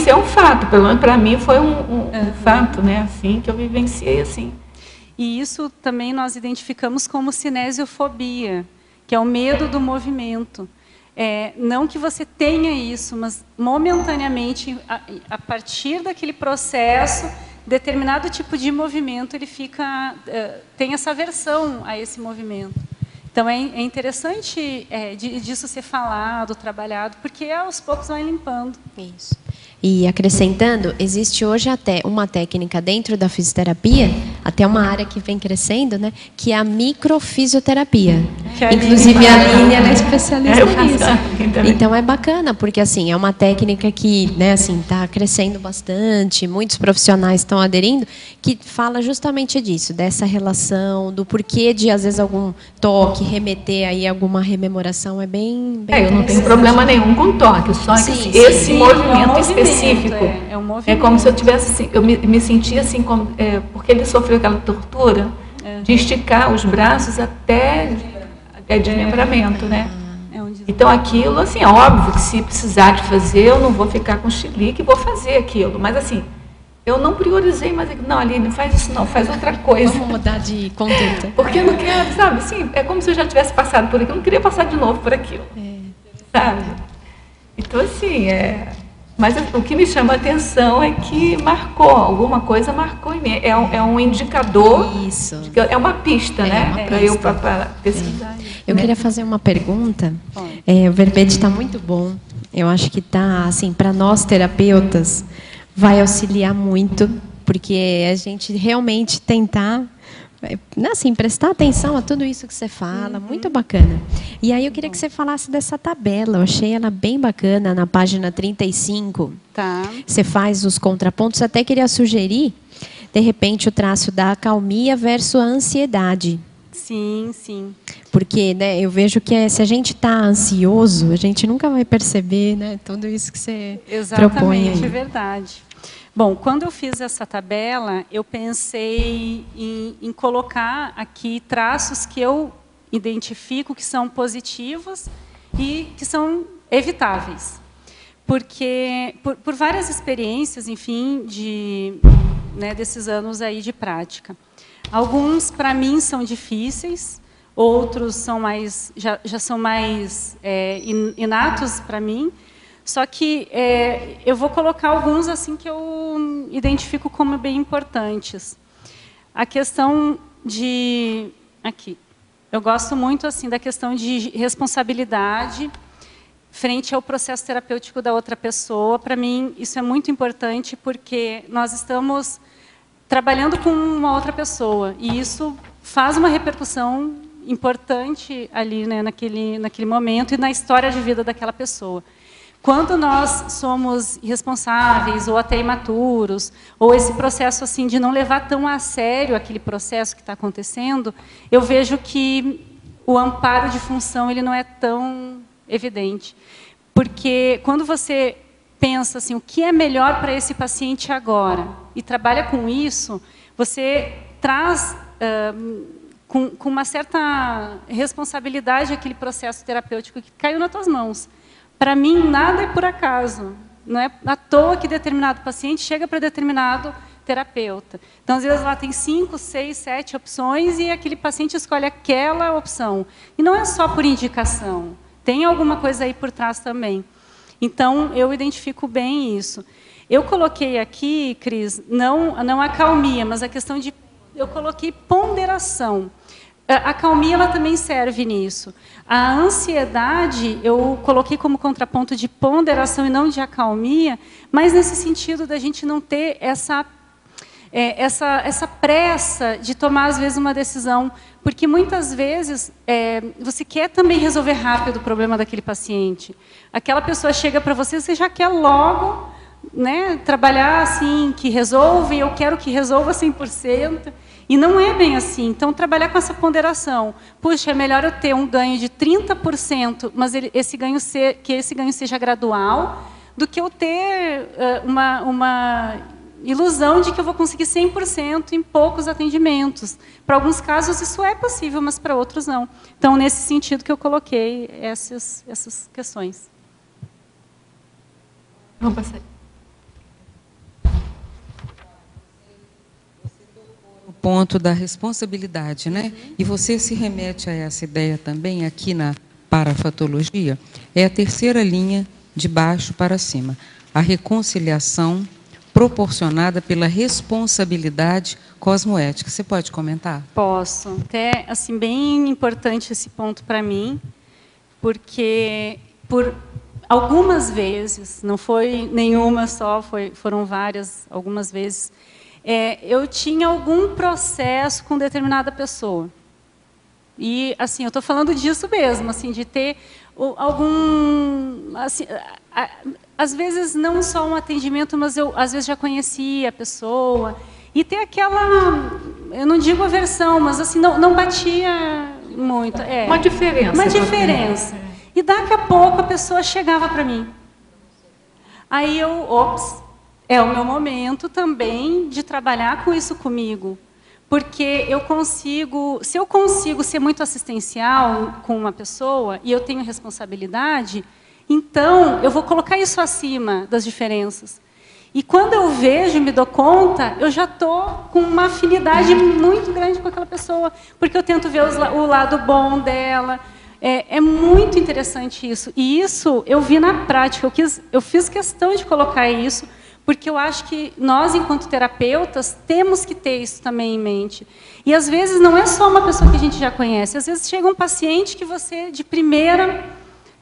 é um fato, pelo menos para mim foi um fato, né? Assim, que eu vivenciei assim. E isso também nós identificamos como cinesiofobia, que é o medo do movimento. Não que você tenha isso, mas momentaneamente, a partir daquele processo, determinado tipo de movimento ele tem essa aversão a esse movimento. Então, é interessante disso ser falado, trabalhado, porque aos poucos vai limpando. Isso. E acrescentando, existe hoje até uma técnica dentro da fisioterapia até uma área que vem crescendo, né? Que é a microfisioterapia. Inclusive a Aline, ela é especialista nisso. Então é bacana, porque assim, é uma técnica que, né, assim, está crescendo bastante, muitos profissionais estão aderindo, que fala justamente disso, dessa relação, do porquê de, às vezes, algum toque, remeter aí alguma rememoração, é bem eu não tenho problema nenhum com toque, só que esse movimento específico é como se eu tivesse assim, eu me sentia assim, como, porque ele sofreu aquela tortura de esticar os braços até desmembramento, né? Então aquilo, assim, é óbvio que se precisar de fazer, eu não vou ficar com chilique e vou fazer aquilo, mas assim, eu não priorizei, mas não, Aline, não faz isso não, faz outra coisa. Vamos mudar de conduta. Porque eu não quero, sabe, assim, é como se eu já tivesse passado por aquilo, eu não queria passar de novo por aquilo, sabe? Então assim, mas o que me chama a atenção é que marcou, alguma coisa marcou em mim. É um indicador, é uma pista, né? Para eu pesquisar. Eu queria fazer uma pergunta. O verbete está muito bom. Eu acho que está, assim, para nós terapeutas, vai auxiliar muito, porque a gente realmente tentar, assim, prestar atenção a tudo isso que você fala, muito bacana. E aí eu queria que você falasse dessa tabela, eu achei ela bem bacana, na página 35. Tá. Você faz os contrapontos, até queria sugerir, de repente, o traço da acalmia versus a ansiedade. Sim, sim. Porque, né, eu vejo que se a gente está ansioso, a gente nunca vai perceber, né, tudo isso que você propõe aí. Exatamente, é verdade. Bom, quando eu fiz essa tabela, eu pensei em colocar aqui traços que eu identifico que são positivos e que são evitáveis. Porque, por várias experiências, enfim, desses anos aí de prática. Alguns, para mim, são difíceis, outros são mais, já são mais inatos para mim. Só que eu vou colocar alguns assim que eu identifico como bem importantes. A questão de... Aqui. Eu gosto muito assim da questão de responsabilidade frente ao processo terapêutico da outra pessoa. Para mim, isso é muito importante porque nós estamos trabalhando com uma outra pessoa e isso faz uma repercussão importante ali, né, naquele momento e na história de vida daquela pessoa. Quando nós somos irresponsáveis ou até imaturos, ou esse processo assim de não levar tão a sério aquele processo que está acontecendo, eu vejo que o amparo de função ele não é tão evidente. Porque quando você pensa assim, o que é melhor para esse paciente agora, e trabalha com isso, você traz com uma certa responsabilidade aquele processo terapêutico que caiu nas tuas mãos. Para mim, nada é por acaso. Não é à toa que determinado paciente chega para determinado terapeuta. Então, às vezes, lá tem 5, 6, 7 opções e aquele paciente escolhe aquela opção. E não é só por indicação. Tem alguma coisa aí por trás também. Então, eu identifico bem isso. Eu coloquei aqui, Cris, não a acalmia, mas a questão de... Eu coloquei ponderação. A acalmia ela também serve nisso. A ansiedade, eu coloquei como contraponto de ponderação e não de acalmia, mas nesse sentido da gente não ter essa pressa de tomar, às vezes, uma decisão. Porque, muitas vezes, você quer também resolver rápido o problema daquele paciente. Aquela pessoa chega para você, você já quer logo, né, trabalhar assim, que resolva, e eu quero que resolva 100%. E não é bem assim. Então, trabalhar com essa ponderação. Puxa, é melhor eu ter um ganho de 30%, mas que esse ganho seja gradual, do que eu ter uma ilusão de que eu vou conseguir 100% em poucos atendimentos. Para alguns casos, isso é possível, mas para outros, não. Então, nesse sentido que eu coloquei essas questões. Vamos passar. Ponto da responsabilidade, né? E você se remete a essa ideia também aqui na parafatologia, é a terceira linha de baixo para cima, a reconciliação proporcionada pela responsabilidade cosmoética. Você pode comentar? Posso. Até assim bem importante esse ponto para mim, porque por algumas vezes, não foi nenhuma só, foram várias, algumas vezes, eu tinha algum processo com determinada pessoa. E, assim, eu estou falando disso mesmo, assim, de ter algum... Assim, às vezes, não só um atendimento, mas eu, às vezes, já conhecia a pessoa. E ter aquela... Eu não digo aversão, mas, assim, não batia muito. Uma diferença. Uma diferença. E, daqui a pouco, a pessoa chegava para mim. Aí eu... Ops, é o meu momento também de trabalhar com isso comigo. Porque eu consigo, se eu consigo ser muito assistencial com uma pessoa e eu tenho responsabilidade, então eu vou colocar isso acima das diferenças. E quando eu vejo e me dou conta, eu já estou com uma afinidade muito grande com aquela pessoa, porque eu tento ver o lado bom dela. É muito interessante isso. E isso eu vi na prática, eu fiz questão de colocar isso, porque eu acho que nós, enquanto terapeutas, temos que ter isso também em mente. E, às vezes, não é só uma pessoa que a gente já conhece. Às vezes, chega um paciente que você, de primeira,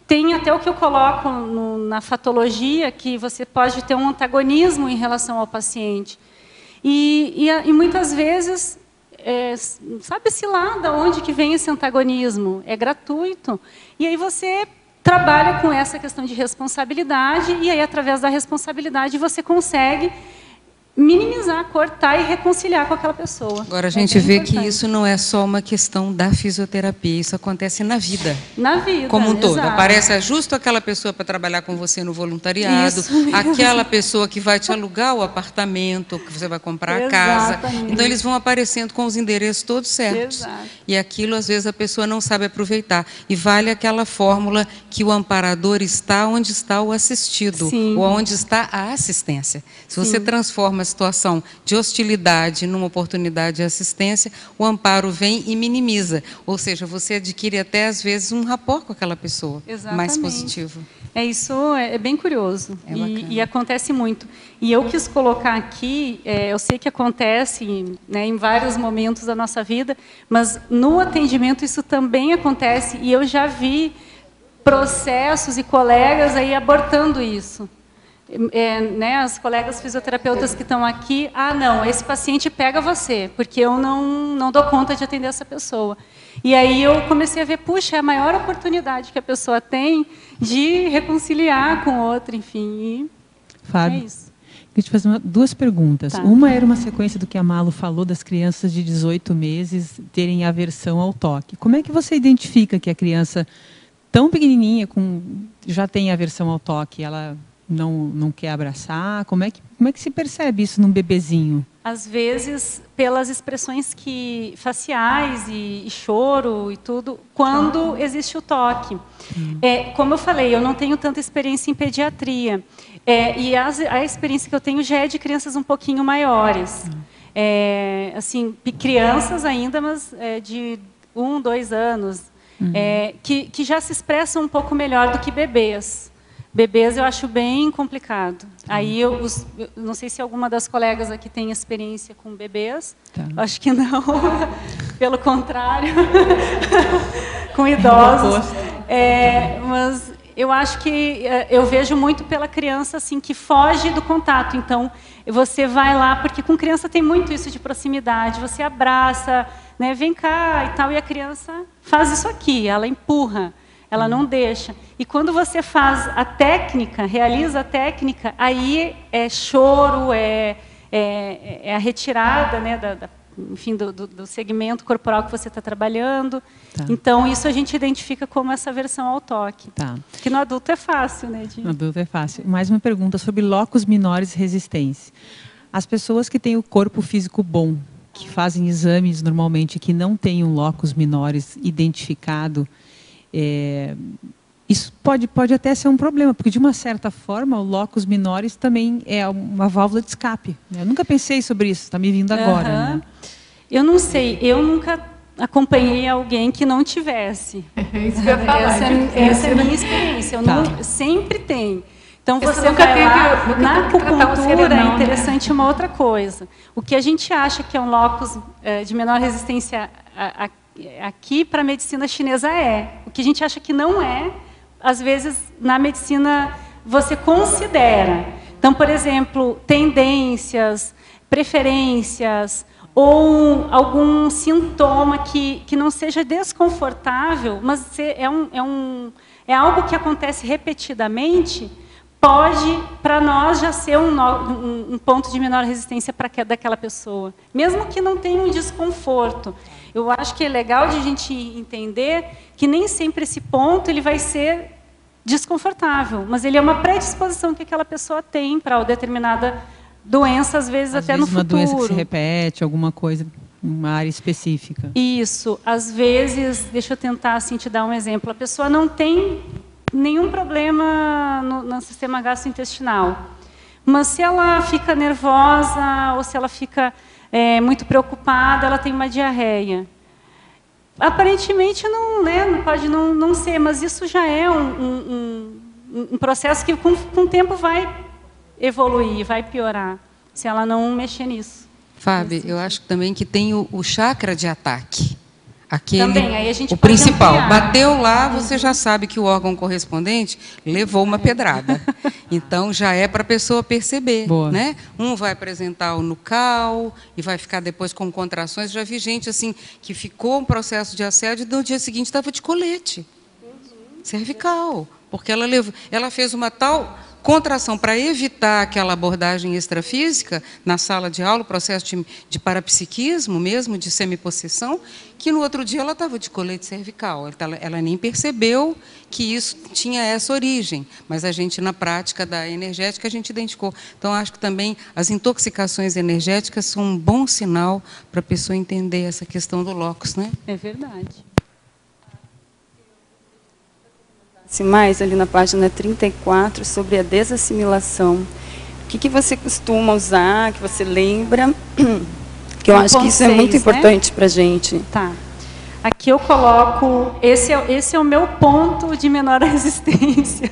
tem até o que eu coloco na fatologia, que você pode ter um antagonismo em relação ao paciente. E muitas vezes, sabe-se lá de onde que vem esse antagonismo. É gratuito. E aí você... trabalha com essa questão de responsabilidade e aí, através da responsabilidade, você consegue minimizar, cortar e reconciliar com aquela pessoa. Agora, a gente vê que isso não é só uma questão da fisioterapia, isso acontece na vida. Na vida, como um todo. Exato. Aparece justo aquela pessoa para trabalhar com você no voluntariado, aquela pessoa que vai te alugar o apartamento, que você vai comprar a casa. Então, eles vão aparecendo com os endereços todos certos. Exato. E aquilo, às vezes, a pessoa não sabe aproveitar. E vale aquela fórmula que o amparador está onde está o assistido, ou onde está a assistência. Se você transforma a situação de hostilidade numa oportunidade de assistência, o amparo vem e minimiza. Ou seja, você adquire até, às vezes, um rapport com aquela pessoa. Exatamente. Mais positivo. Isso é bem curioso. E acontece muito. E eu quis colocar aqui, eu sei que acontece, né, em vários momentos da nossa vida, mas no atendimento isso também acontece, e eu já vi processos e colegas aí abortando isso. Né, as colegas fisioterapeutas que estão aqui, não, esse paciente pega você, porque eu não dou conta de atender essa pessoa. E aí eu comecei a ver, puxa, é a maior oportunidade que a pessoa tem de reconciliar com outra, enfim. Fábio, é isso. Queria te fazer duas perguntas. Tá. Uma era uma sequência do que a Malu falou das crianças de 18 meses terem aversão ao toque. Como é que você identifica que a criança tão pequenininha já tem aversão ao toque? Ela não quer abraçar? Como é que se percebe isso num bebezinho? Às vezes, pelas expressões faciais e choro e tudo, quando existe o toque. Como eu falei, eu não tenho tanta experiência em pediatria. E a experiência que eu tenho já é de crianças um pouquinho maiores. Assim, crianças ainda, mas de 1, 2 anos, que já se expressam um pouco melhor do que bebês. Bebês eu acho bem complicado. Aí eu não sei se alguma das colegas aqui tem experiência com bebês. Acho que não. Pelo contrário, com idosos. Mas eu acho que eu vejo muito pela criança assim que foge do contato. Então você vai lá, porque com criança tem muito isso de proximidade. Você abraça, né, vem cá e tal, e a criança faz isso aqui, ela empurra. Ela não deixa. E quando você faz a técnica, realiza a técnica, aí é choro, é a retirada, né, enfim, do segmento corporal que você está trabalhando. Então, isso a gente identifica como essa aversão ao toque. Que no adulto é fácil, né? No adulto é fácil. Mais uma pergunta sobre locus minores resistência. As pessoas que têm o corpo físico bom, que fazem exames normalmente que não têm um locus minores identificado, isso pode até ser um problema, porque, de uma certa forma, o locus minores também é uma válvula de escape. Eu nunca pensei sobre isso, está me vindo agora. Né? Eu não sei, eu nunca acompanhei alguém que não tivesse. Isso que eu ia falar. Essa é a minha experiência. Sempre tem. Então, você vai lá, na acupuntura é interessante uma outra coisa. O que a gente acha que é um locus de menor resistência aqui, para a medicina chinesa o que a gente acha que não às vezes, na medicina, você considera. Então, por exemplo, tendências, preferências ou algum sintoma que não seja desconfortável, mas é algo que acontece repetidamente, pode, para nós, já ser um ponto de menor resistência para daquela pessoa. Mesmo que não tenha um desconforto. Eu acho que é legal de a gente entender que nem sempre esse ponto ele vai ser desconfortável, mas ele é uma predisposição que aquela pessoa tem para uma determinada doença, às vezes até no futuro. Uma doença que se repete, alguma coisa, uma área específica. Isso. Às vezes, deixa eu tentar assim, te dar um exemplo, a pessoa não tem nenhum problema no sistema gastrointestinal, mas se ela fica nervosa ou se ela fica muito preocupada, ela tem uma diarreia. Aparentemente não, né, pode não ser, mas isso já é um processo que com o tempo vai evoluir, vai piorar, se ela não mexer nisso. Fábio, eu acho também que tem o chakra de ataque. Aquele, também, aí a gente o principal, ampliar. Bateu lá, você já sabe que o órgão correspondente levou uma pedrada. Então, já é para a pessoa perceber. Né? Um vai apresentar o nucal e vai ficar depois com contrações. Já vi gente assim que ficou um processo de assédio e no dia seguinte estava de colete cervical, porque ela fez uma tal contração para evitar aquela abordagem extrafísica na sala de aula, o processo de parapsiquismo mesmo, de semipossessão, que no outro dia ela estava de colete cervical. Ela nem percebeu que isso tinha essa origem, mas a gente, na prática da energética, a gente identificou. Então, acho que também as intoxicações energéticas são um bom sinal para a pessoa entender essa questão do locus, né? É verdade. Mais ali na página 34, sobre a desassimilação. O que você costuma usar, que você lembra? Que eu acho que isso é muito importante, né, para a gente. Tá. Aqui eu coloco, esse é o meu ponto de menor resistência.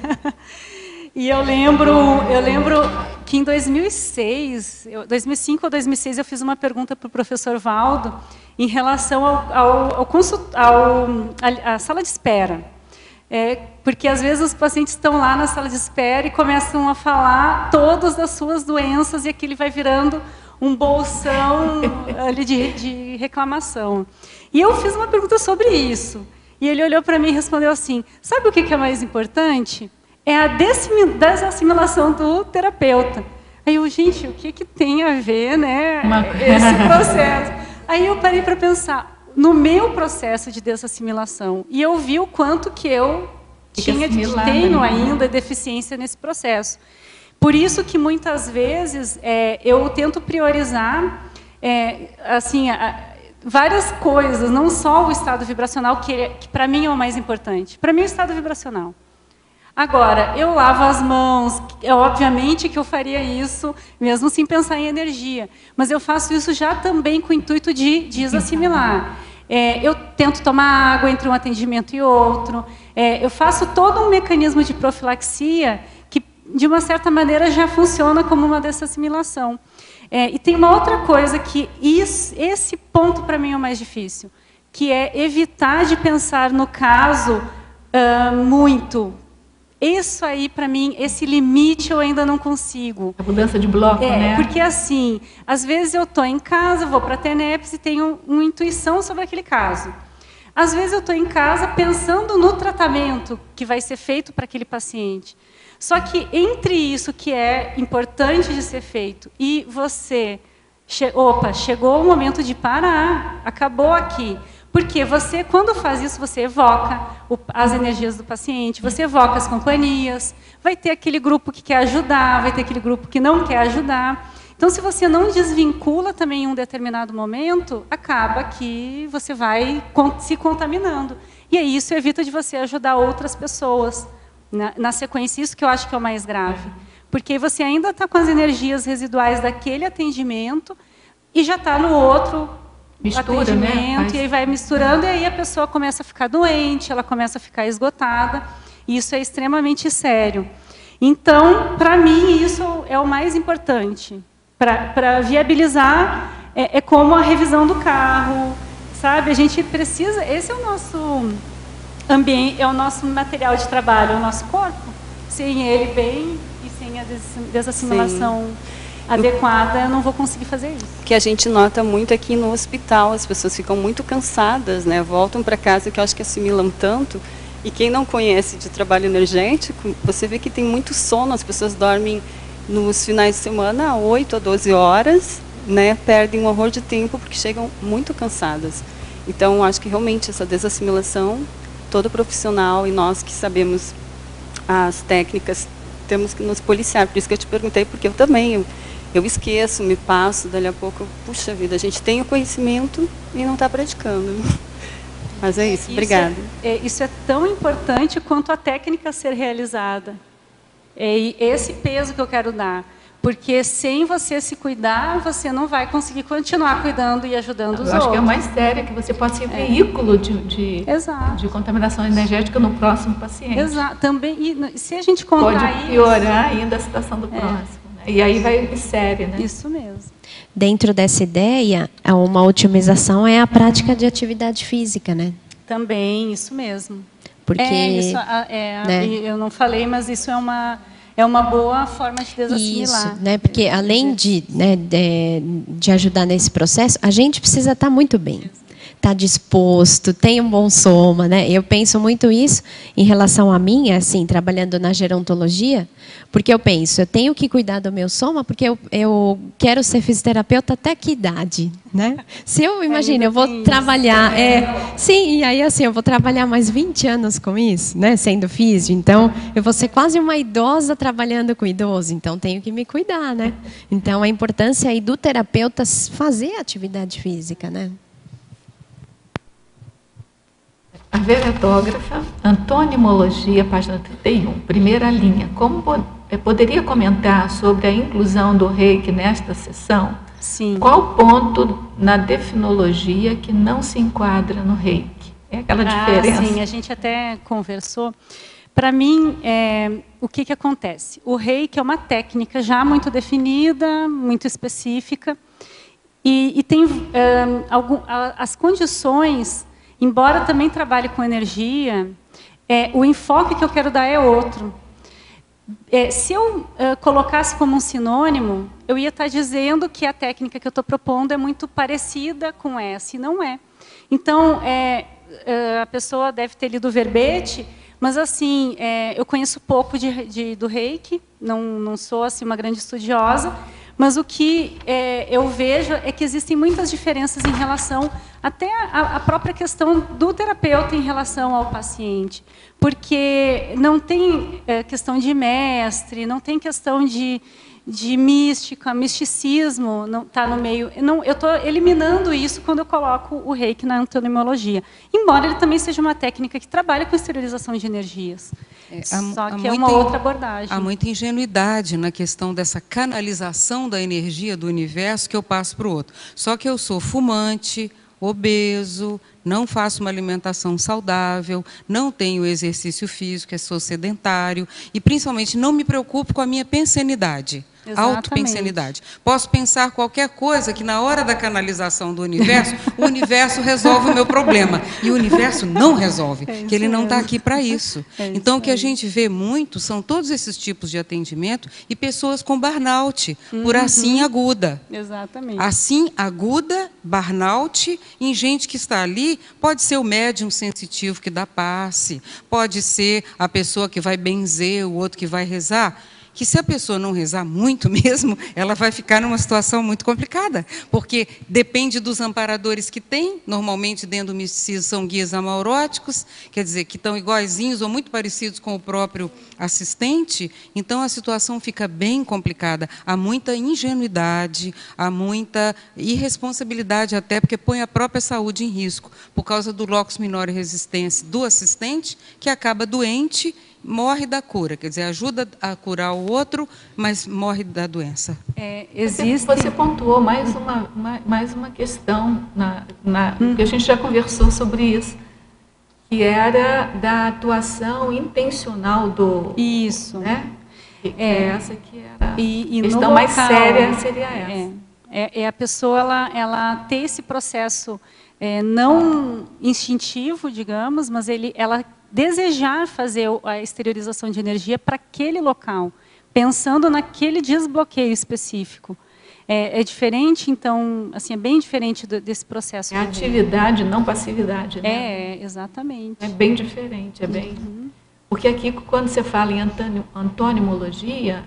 E eu lembro que em 2005 ou 2006, eu fiz uma pergunta para o professor Valdo em relação à sala de espera. Porque às vezes os pacientes estão lá na sala de espera e começam a falar todas das suas doenças e aquilo vai virando um bolsão ali de reclamação. E eu fiz uma pergunta sobre isso. E ele olhou para mim e respondeu assim: sabe o que é mais importante? É a desassimilação do terapeuta. Aí eu, gente, o que tem a ver, né, esse processo? Aí eu parei para pensar no meu processo de desassimilação. E eu vi o quanto que eu tenho ainda deficiência nesse processo. Por isso que, muitas vezes, eu tento priorizar assim, várias coisas, não só o estado vibracional, que para mim é o mais importante. Para mim, o estado vibracional. Agora, eu lavo as mãos, obviamente que eu faria isso, mesmo sem pensar em energia, mas eu faço isso já também com o intuito de desassimilar. Eu tento tomar água entre um atendimento e outro, eu faço todo um mecanismo de profilaxia que, de uma certa maneira, já funciona como uma desassimilação. E tem uma outra coisa que esse ponto para mim é o mais difícil, que é evitar de pensar no caso muito. Isso aí, para mim, esse limite eu ainda não consigo. A mudança de bloco, né? Porque, assim, às vezes eu estou em casa, vou para a TENEPS e tenho uma intuição sobre aquele caso. Às vezes eu estou em casa pensando no tratamento que vai ser feito para aquele paciente. Só que, entre isso que é importante de ser feito e você... chegou o momento de parar, acabou aqui. Porque você, quando faz isso, você evoca as energias do paciente, você evoca as companhias, vai ter aquele grupo que quer ajudar, vai ter aquele grupo que não quer ajudar. Então, se você não desvincula também em um determinado momento, acaba que você vai se contaminando. E aí isso evita de você ajudar outras pessoas na sequência. Isso que eu acho que é o mais grave. Porque você ainda está com as energias residuais daquele atendimento e já está no outro atendimento, né? E aí vai misturando, e aí a pessoa começa a ficar doente, ela começa a ficar esgotada, e isso é extremamente sério. Então, para mim, isso é o mais importante. Para viabilizar, é como a revisão do carro, sabe? A gente precisa, esse é o nosso ambiente, é o nosso material de trabalho, é o nosso corpo. Sem ele bem e sem a desassimilação. adequada, eu não vou conseguir fazer isso. Que a gente nota muito aqui no hospital, as pessoas ficam muito cansadas, né? Voltam para casa, que eu acho que assimilam tanto. E quem não conhece de trabalho energético, você vê que tem muito sono, as pessoas dormem nos finais de semana 8 a 12 horas, né? Perdem um horror de tempo porque chegam muito cansadas. Então, acho que realmente essa desassimilação, todo profissional e nós que sabemos as técnicas, temos que nos policiar. Por isso que eu te perguntei, porque eu também, eu esqueço, me passo, dali a pouco, puxa vida, a gente tem o conhecimento e não está praticando. Mas é isso, obrigada. Isso é tão importante quanto a técnica ser realizada. É esse peso que eu quero dar. Porque sem você se cuidar, você não vai conseguir continuar cuidando e ajudando os outros. Eu acho que é mais sério, que você pode ser veículo de contaminação energética no próximo paciente. Exato. Também, e se a gente contar pode piorar ainda a situação do próximo. Né? E aí vai sério, né? Isso mesmo. Dentro dessa ideia, uma otimização é a prática de atividade física, né? Também, isso mesmo. Porque, né? Eu não falei, mas isso é uma boa forma de desassimilar. Isso, né? Porque além de ajudar nesse processo, a gente precisa estar muito bem. Estar disposto, ter um bom soma, né? Eu penso muito isso em relação a mim, assim, trabalhando na gerontologia, porque eu penso, eu tenho que cuidar do meu soma, porque eu quero ser fisioterapeuta até que idade, né? Se eu imagino, eu vou trabalhar, sim, e aí assim, eu vou trabalhar mais 20 anos com isso, né? Sendo físio, então eu vou ser quase uma idosa trabalhando com idoso, então tenho que me cuidar, né? Então a importância aí do terapeuta fazer atividade física, né? A veretógrafa, antonimologia, página 31, primeira linha. Como poderia comentar sobre a inclusão do reiki nesta sessão? Sim. Qual ponto na definologia que não se enquadra no reiki? É aquela diferença? Sim, a gente até conversou. Para mim, o que acontece? O reiki é uma técnica já muito definida, muito específica, e tem as condições. Embora também trabalhe com energia, o enfoque que eu quero dar é outro. Se eu colocasse como um sinônimo, eu ia estar dizendo que a técnica que eu estou propondo é muito parecida com essa, e não é. Então, a pessoa deve ter lido o verbete, mas assim, eu conheço pouco do reiki, não sou assim, uma grande estudiosa, mas o que eu vejo é que existem muitas diferenças em relação até a própria questão do terapeuta em relação ao paciente. Porque não tem questão de mestre, não tem questão de mística, misticismo não está no meio. Eu estou eliminando isso quando eu coloco o reiki na antonimologia. Embora ele também seja uma técnica que trabalha com esterilização de energias. Só que é uma outra abordagem. Há muita ingenuidade na questão dessa canalização da energia do universo que eu passo para o outro. Só que eu sou fumante, obeso, não faço uma alimentação saudável, não tenho exercício físico, sou sedentário e, principalmente, não me preocupo com a minha pensenidade. Autopensenidade. Posso pensar qualquer coisa que, na hora da canalização do universo, o universo resolve o meu problema. E o universo não resolve, que ele não está aqui para isso. Então, o que a gente vê muito são todos esses tipos de atendimento e pessoas com burnout, por assim aguda. Exatamente. Assim aguda, burnout, em gente que está ali, pode ser o médium sensitivo que dá passe, pode ser a pessoa que vai benzer, o outro que vai rezar, que se a pessoa não rezar muito mesmo, ela vai ficar numa situação muito complicada, porque depende dos amparadores que tem, normalmente dentro do misticismo são guias amauróticos, quer dizer, que estão iguaizinhos ou muito parecidos com o próprio assistente, então a situação fica bem complicada. Há muita ingenuidade, há muita irresponsabilidade até, porque põe a própria saúde em risco, por causa do locus minori resistência do assistente, que acaba doente, morre da cura, quer dizer, ajuda a curar o outro, mas morre da doença. Você pontuou mais uma questão, que a gente já conversou sobre isso, que era da atuação intencional do... Isso. Né? Essa que era a questão mais séria, seria essa. A pessoa ela ter esse processo não instintivo, digamos, mas ela desejar fazer a exteriorização de energia para aquele local, pensando naquele desbloqueio específico. É diferente, então, assim, é bem diferente desse processo. É atividade, não passividade, né? Exatamente. É bem diferente, é bem... Porque aqui, quando você fala em antonimologia,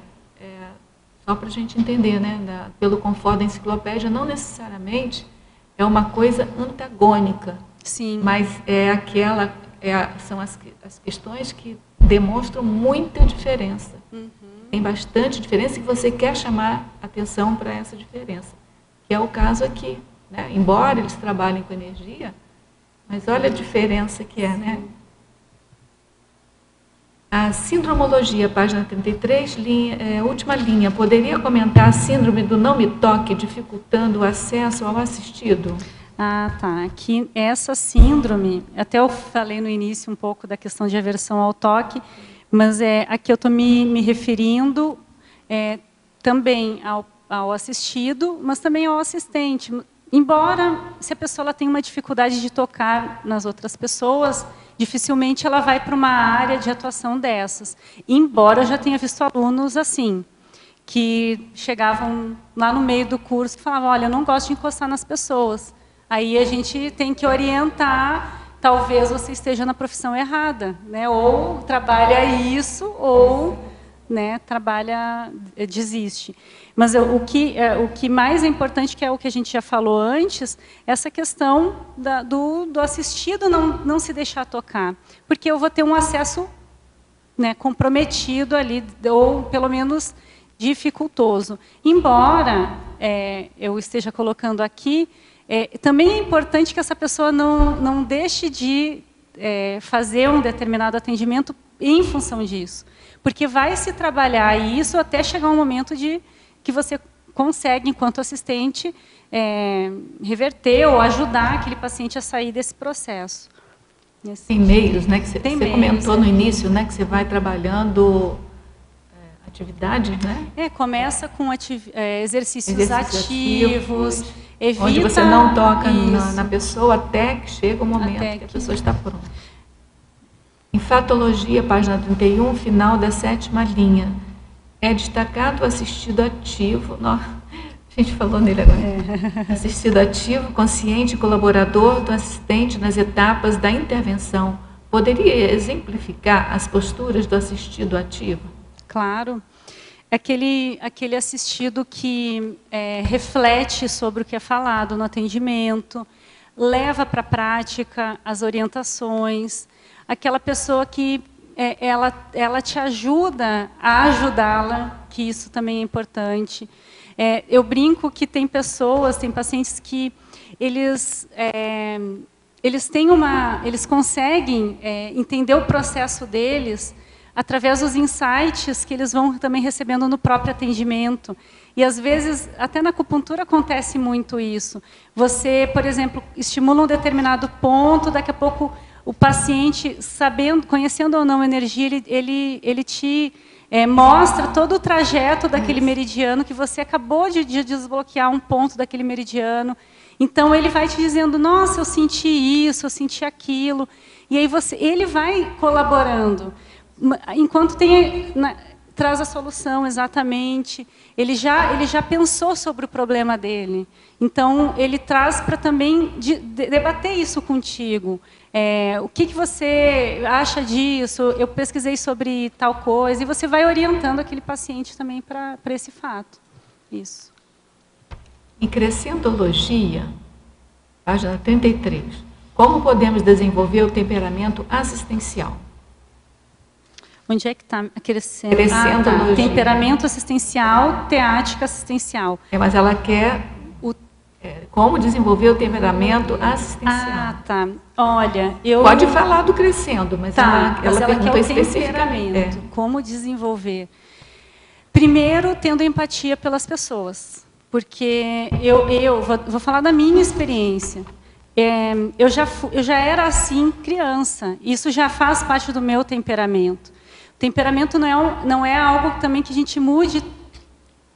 só para a gente entender, né, pelo conforto da enciclopédia, não necessariamente é uma coisa antagônica. Sim. Mas são as questões que demonstram muita diferença. Tem bastante diferença e você quer chamar atenção para essa diferença, que é o caso aqui, né? Embora eles trabalhem com energia, mas olha a diferença que é, né? A sindromologia, página 33, última linha. Poderia comentar a síndrome do não me toque, dificultando o acesso ao assistido? Ah, tá. Aqui, essa síndrome, até eu falei no início um pouco da questão de aversão ao toque, mas aqui eu estou me referindo também ao assistido, mas também ao assistente. Embora, se a pessoa ela tem uma dificuldade de tocar nas outras pessoas, dificilmente ela vai para uma área de atuação dessas. Embora eu já tenha visto alunos assim, que chegavam lá no meio do curso e falavam, olha, eu não gosto de encostar nas pessoas. Aí a gente tem que orientar, talvez você esteja na profissão errada, né? Ou trabalha isso, ou, né, desiste. Mas o que mais é importante, que é o que a gente já falou antes, essa questão do assistido não se deixar tocar. Porque eu vou ter um acesso, né, comprometido ali, ou pelo menos dificultoso. Embora eu esteja colocando aqui, também é importante que essa pessoa não deixe de fazer um determinado atendimento em função disso. Porque vai se trabalhar isso até chegar um momento que você consegue, enquanto assistente, reverter ou ajudar aquele paciente a sair desse processo. Tem meios, né? Que você comentou no início, né? Que você vai trabalhando atividades, né? Começa com exercícios ativos. Evita onde você não toca na pessoa até que chega o momento que a pessoa está pronta. Enfatologia, página 31, final da 7ª linha. É destacado o assistido ativo. A gente falou nele agora. Assistido ativo, consciente e colaborador do assistente nas etapas da intervenção. Poderia exemplificar as posturas do assistido ativo? Claro. Aquele assistido que reflete sobre o que é falado no atendimento, leva para a prática as orientações, aquela pessoa que ela te ajuda a ajudá-la, que isso também é importante. Eu brinco que tem pacientes que eles conseguem entender o processo deles através dos insights que eles vão também recebendo no próprio atendimento. E, às vezes, até na acupuntura acontece muito isso. Você, por exemplo, estimula um determinado ponto, daqui a pouco o paciente, conhecendo ou não a energia, ele te mostra todo o trajeto daquele meridiano, que você acabou de desbloquear um ponto daquele meridiano. Então, ele vai te dizendo, nossa, eu senti isso, eu senti aquilo. E aí ele vai colaborando. Enquanto traz a solução, exatamente, ele já pensou sobre o problema dele. Então, ele traz para também debater isso contigo. O que você acha disso? Eu pesquisei sobre tal coisa. E você vai orientando aquele paciente também para esse fato. Isso. Em crescentologia, página 33, como podemos desenvolver o temperamento assistencial? Onde é que está a crescentologia? Temperamento assistencial, teática assistencial. Mas ela quer como desenvolver o temperamento assistencial. Ah, tá. Olha, pode falar do crescendo, mas ela perguntou especificamente. Como desenvolver? Primeiro, tendo empatia pelas pessoas. Porque eu vou falar da minha experiência. Eu já era assim criança. Isso já faz parte do meu temperamento. O temperamento não é algo também que a gente mude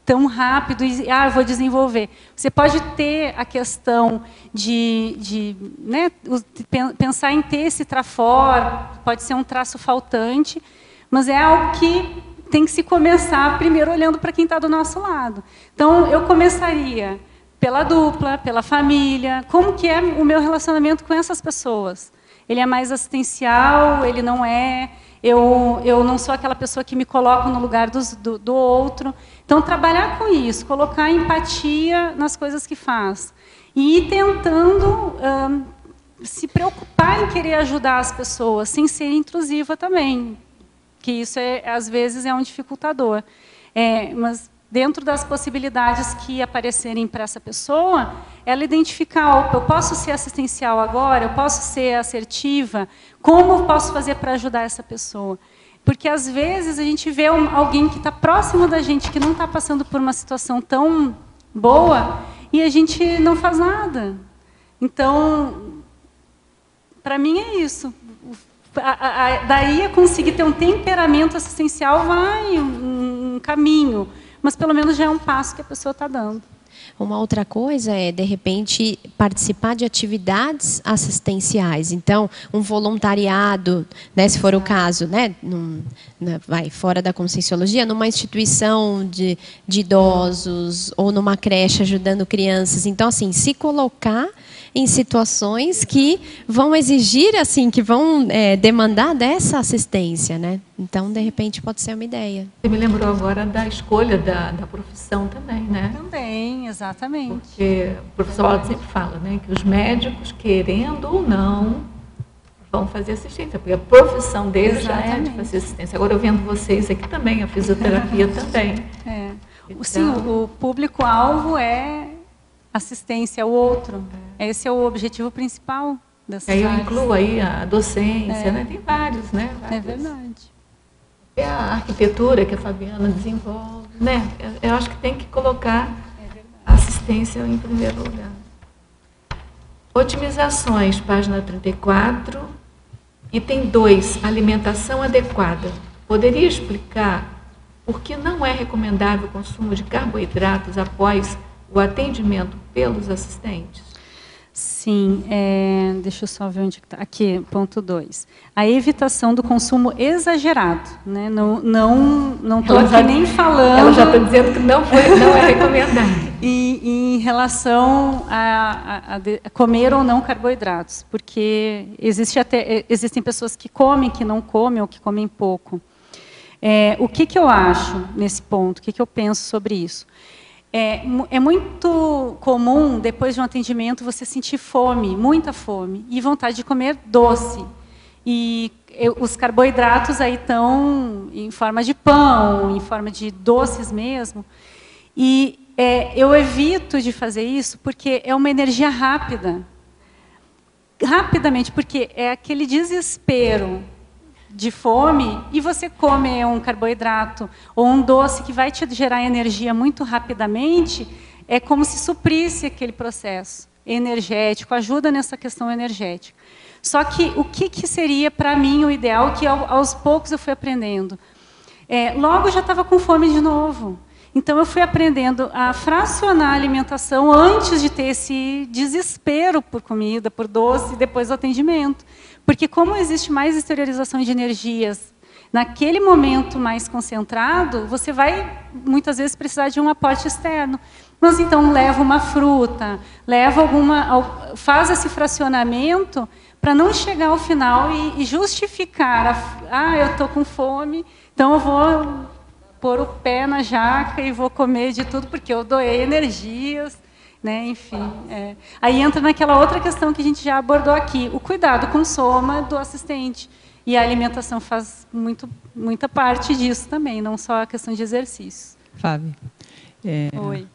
tão rápido e eu vou desenvolver. Você pode ter a questão de pensar em ter esse trafor, pode ser um traço faltante, mas é algo que tem que se começar primeiro olhando para quem está do nosso lado. Então, eu começaria pela dupla, pela família. Como que é o meu relacionamento com essas pessoas? Ele é mais assistencial? Ele não é? Eu não sou aquela pessoa que me coloco no lugar do outro. Então, trabalhar com isso, colocar empatia nas coisas que faz. E ir tentando se preocupar em querer ajudar as pessoas, sem ser intrusiva também. Que isso, às vezes, é um dificultador. Mas, dentro das possibilidades que aparecerem para essa pessoa, ela identificar, opa, eu posso ser assistencial agora, eu posso ser assertiva, como eu posso fazer para ajudar essa pessoa? Porque, às vezes, a gente vê alguém que está próximo da gente, que não está passando por uma situação tão boa, e a gente não faz nada. Então, para mim é isso. Daí a conseguir ter um temperamento assistencial vai um caminho, mas pelo menos já é um passo que a pessoa está dando. Uma outra coisa é, de repente, participar de atividades assistenciais. Então, um voluntariado, né, se for o caso, né, fora da Conscienciologia, numa instituição de idosos ou numa creche ajudando crianças. Então, assim, se colocar em situações que vão exigir, assim, que vão demandar dessa assistência, né? Então, de repente, pode ser uma ideia. Você me lembrou agora da escolha da profissão também, né? Também, exatamente. Porque o professor Aldo sempre fala, né, que os médicos, querendo ou não, vão fazer assistência, porque a profissão deles já é de fazer assistência. Agora, eu vendo vocês aqui também, a fisioterapia também. Então, sim, o público-alvo é assistência ao outro. Esse é o objetivo principal dessas áreas. Eu incluo aí a docência, né? Tem vários, né? É verdade. É a arquitetura que a Fabiana desenvolve, né? Eu acho que tem que colocar a assistência em primeiro lugar. Otimizações, página 34, item 2, alimentação adequada. Poderia explicar por que não é recomendável o consumo de carboidratos após o atendimento pelos assistentes? Sim, deixa eu só ver onde está. Aqui, ponto 2. A evitação do consumo exagerado. Né? Não estou aqui nem falando... Ela já está dizendo que não é recomendado. Em relação a comer ou não carboidratos, porque existem pessoas que comem, que não comem, ou que comem pouco. O que eu acho nesse ponto? O que eu penso sobre isso? É muito comum, depois de um atendimento, você sentir fome, muita fome, e vontade de comer doce. E os carboidratos aí estão em forma de pão, em forma de doces mesmo. E eu evito de fazer isso porque é uma energia rápida. Rapidamente, porque é aquele desespero de fome, e você come um carboidrato ou um doce que vai te gerar energia muito rapidamente, é como se suprisse aquele processo energético, ajuda nessa questão energética. Só que o que seria para mim o ideal, que aos poucos eu fui aprendendo? Logo eu já estava com fome de novo. Então eu fui aprendendo a fracionar a alimentação antes de ter esse desespero por comida, por doce, e depois do atendimento. Porque como existe mais exteriorização de energias, naquele momento mais concentrado, você vai, muitas vezes, precisar de um aporte externo. Mas, então, leva uma fruta, faz esse fracionamento para não chegar ao final e justificar, eu estou com fome, então eu vou pôr o pé na jaca e vou comer de tudo, porque eu doei energias. Né? Enfim, aí entra naquela outra questão que a gente já abordou aqui, o cuidado com soma do assistente. E a alimentação faz muita parte disso também, não só a questão de exercício. Fábio, Oi.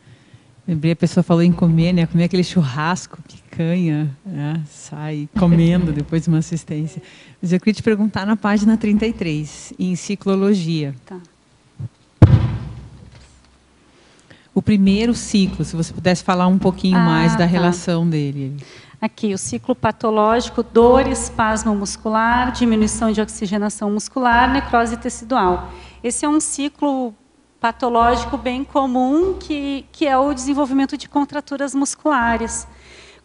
Lembrei, a pessoa falou em comer, né? Comer aquele churrasco, picanha, né? Sai comendo depois de uma assistência. Mas eu queria te perguntar na página 33, em ciclologia. Tá. O primeiro ciclo, se você pudesse falar um pouquinho mais da relação dele. Aqui, o ciclo patológico, dor, espasmo muscular, diminuição de oxigenação muscular, necrose tecidual. Esse é um ciclo patológico bem comum, que é o desenvolvimento de contraturas musculares.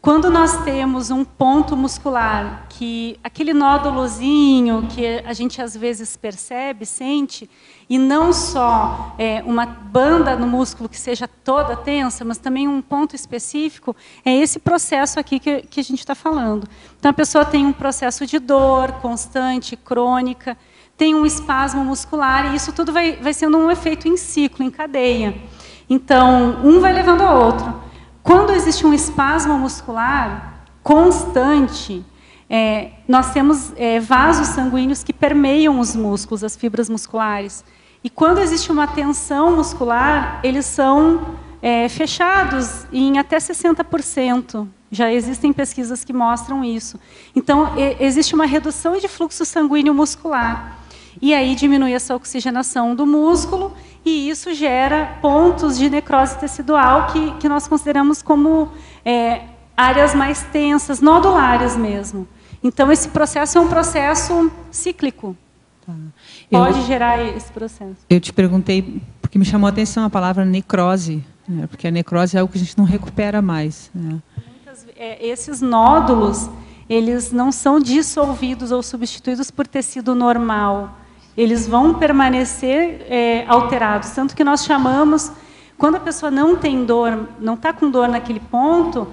Quando nós temos um ponto muscular, que aquele nódulozinho que a gente às vezes percebe, sente, e não só uma banda no músculo que seja toda tensa, mas também um ponto específico, é esse processo aqui que a gente está falando. Então, a pessoa tem um processo de dor constante, crônica, tem um espasmo muscular, e isso tudo vai sendo um efeito em ciclo, em cadeia. Então, um vai levando ao outro. Quando existe um espasmo muscular constante, nós temos vasos sanguíneos que permeiam os músculos, as fibras musculares. E quando existe uma tensão muscular, eles são fechados em até 60%. Já existem pesquisas que mostram isso. Então, existe uma redução de fluxo sanguíneo muscular. E aí diminui essa oxigenação do músculo, e isso gera pontos de necrose tecidual que nós consideramos como áreas mais tensas, nodulares mesmo. Então, esse processo é um processo cíclico. Tá. Pode gerar esse processo. Eu te perguntei, porque me chamou a atenção a palavra necrose, né? Porque a necrose é algo que a gente não recupera mais. Né? Esses nódulos, eles não são dissolvidos ou substituídos por tecido normal. Eles vão permanecer alterados. Tanto que nós chamamos, quando a pessoa não tem dor, não está com dor naquele ponto,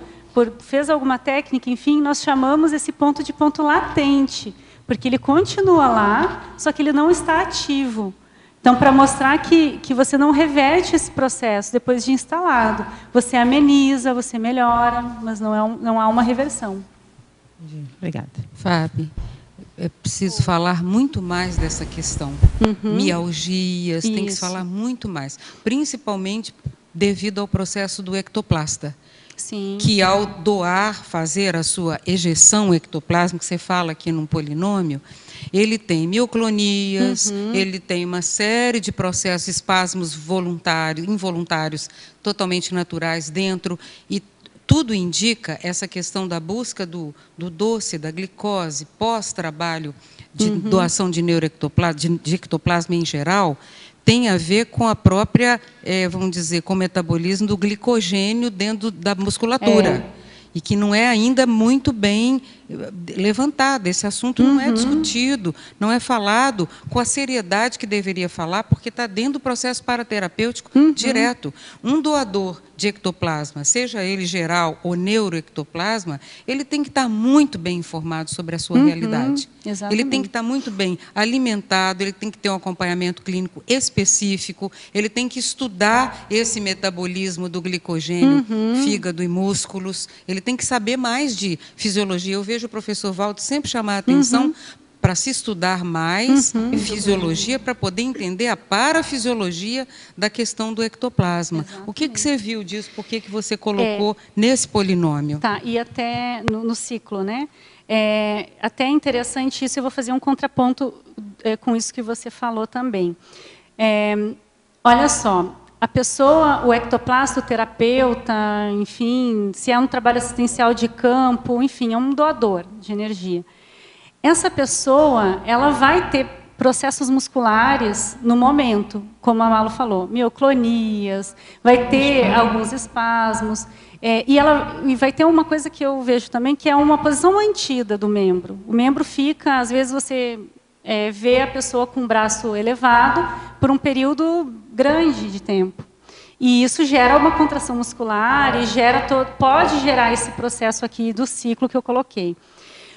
fez alguma técnica, enfim, nós chamamos esse ponto de ponto latente, porque ele continua lá, só que ele não está ativo. Então, para mostrar que você não reverte esse processo depois de instalado, você ameniza, você melhora, mas não há uma reversão. Obrigada. Fábio, é preciso falar muito mais dessa questão. Mialgias, tem que se falar muito mais. Principalmente devido ao processo do ectoplasta. Sim. Que ao fazer a sua ejeção ectoplásmica, que você fala aqui num polinômio, ele tem mioclonias, ele tem uma série de processos, espasmos voluntários, involuntários, totalmente naturais dentro, e tudo indica essa questão da busca do doce, da glicose, pós-trabalho de doação de de ectoplasma em geral, tem a ver com a própria, vamos dizer, com o metabolismo do glicogênio dentro da musculatura. E que não é ainda muito bem levantado. Esse assunto não é discutido, não é falado com a seriedade que deveria falar, porque está dentro do processo paraterapêutico direto. Um doador de ectoplasma, seja ele geral ou neuroectoplasma, ele tem que estar muito bem informado sobre a sua realidade. Exatamente. Ele tem que estar muito bem alimentado, ele tem que ter um acompanhamento clínico específico, ele tem que estudar esse metabolismo do glicogênio, fígado e músculos, ele tem que saber mais de fisiologia. Eu vejo o professor Valdo sempre chamar a atenção para se estudar mais fisiologia, para poder entender a parafisiologia da questão do ectoplasma. Exatamente. O que você viu disso? Por que você colocou nesse polinômio? Tá, e até no ciclo, né? Até interessante isso, eu vou fazer um contraponto com isso que você falou também. Olha só, a pessoa, o ectoplasta, o terapeuta, enfim, se é um trabalho assistencial de campo, enfim, é um doador de energia. Essa pessoa, ela vai ter processos musculares no momento, como a Malu falou, mioclonias, vai ter alguns espasmos, e vai ter uma coisa que eu vejo também, que é uma posição mantida do membro. O membro fica, às vezes você vê a pessoa com o braço elevado por um período grande de tempo. E isso gera uma contração muscular e pode gerar esse processo aqui do ciclo que eu coloquei.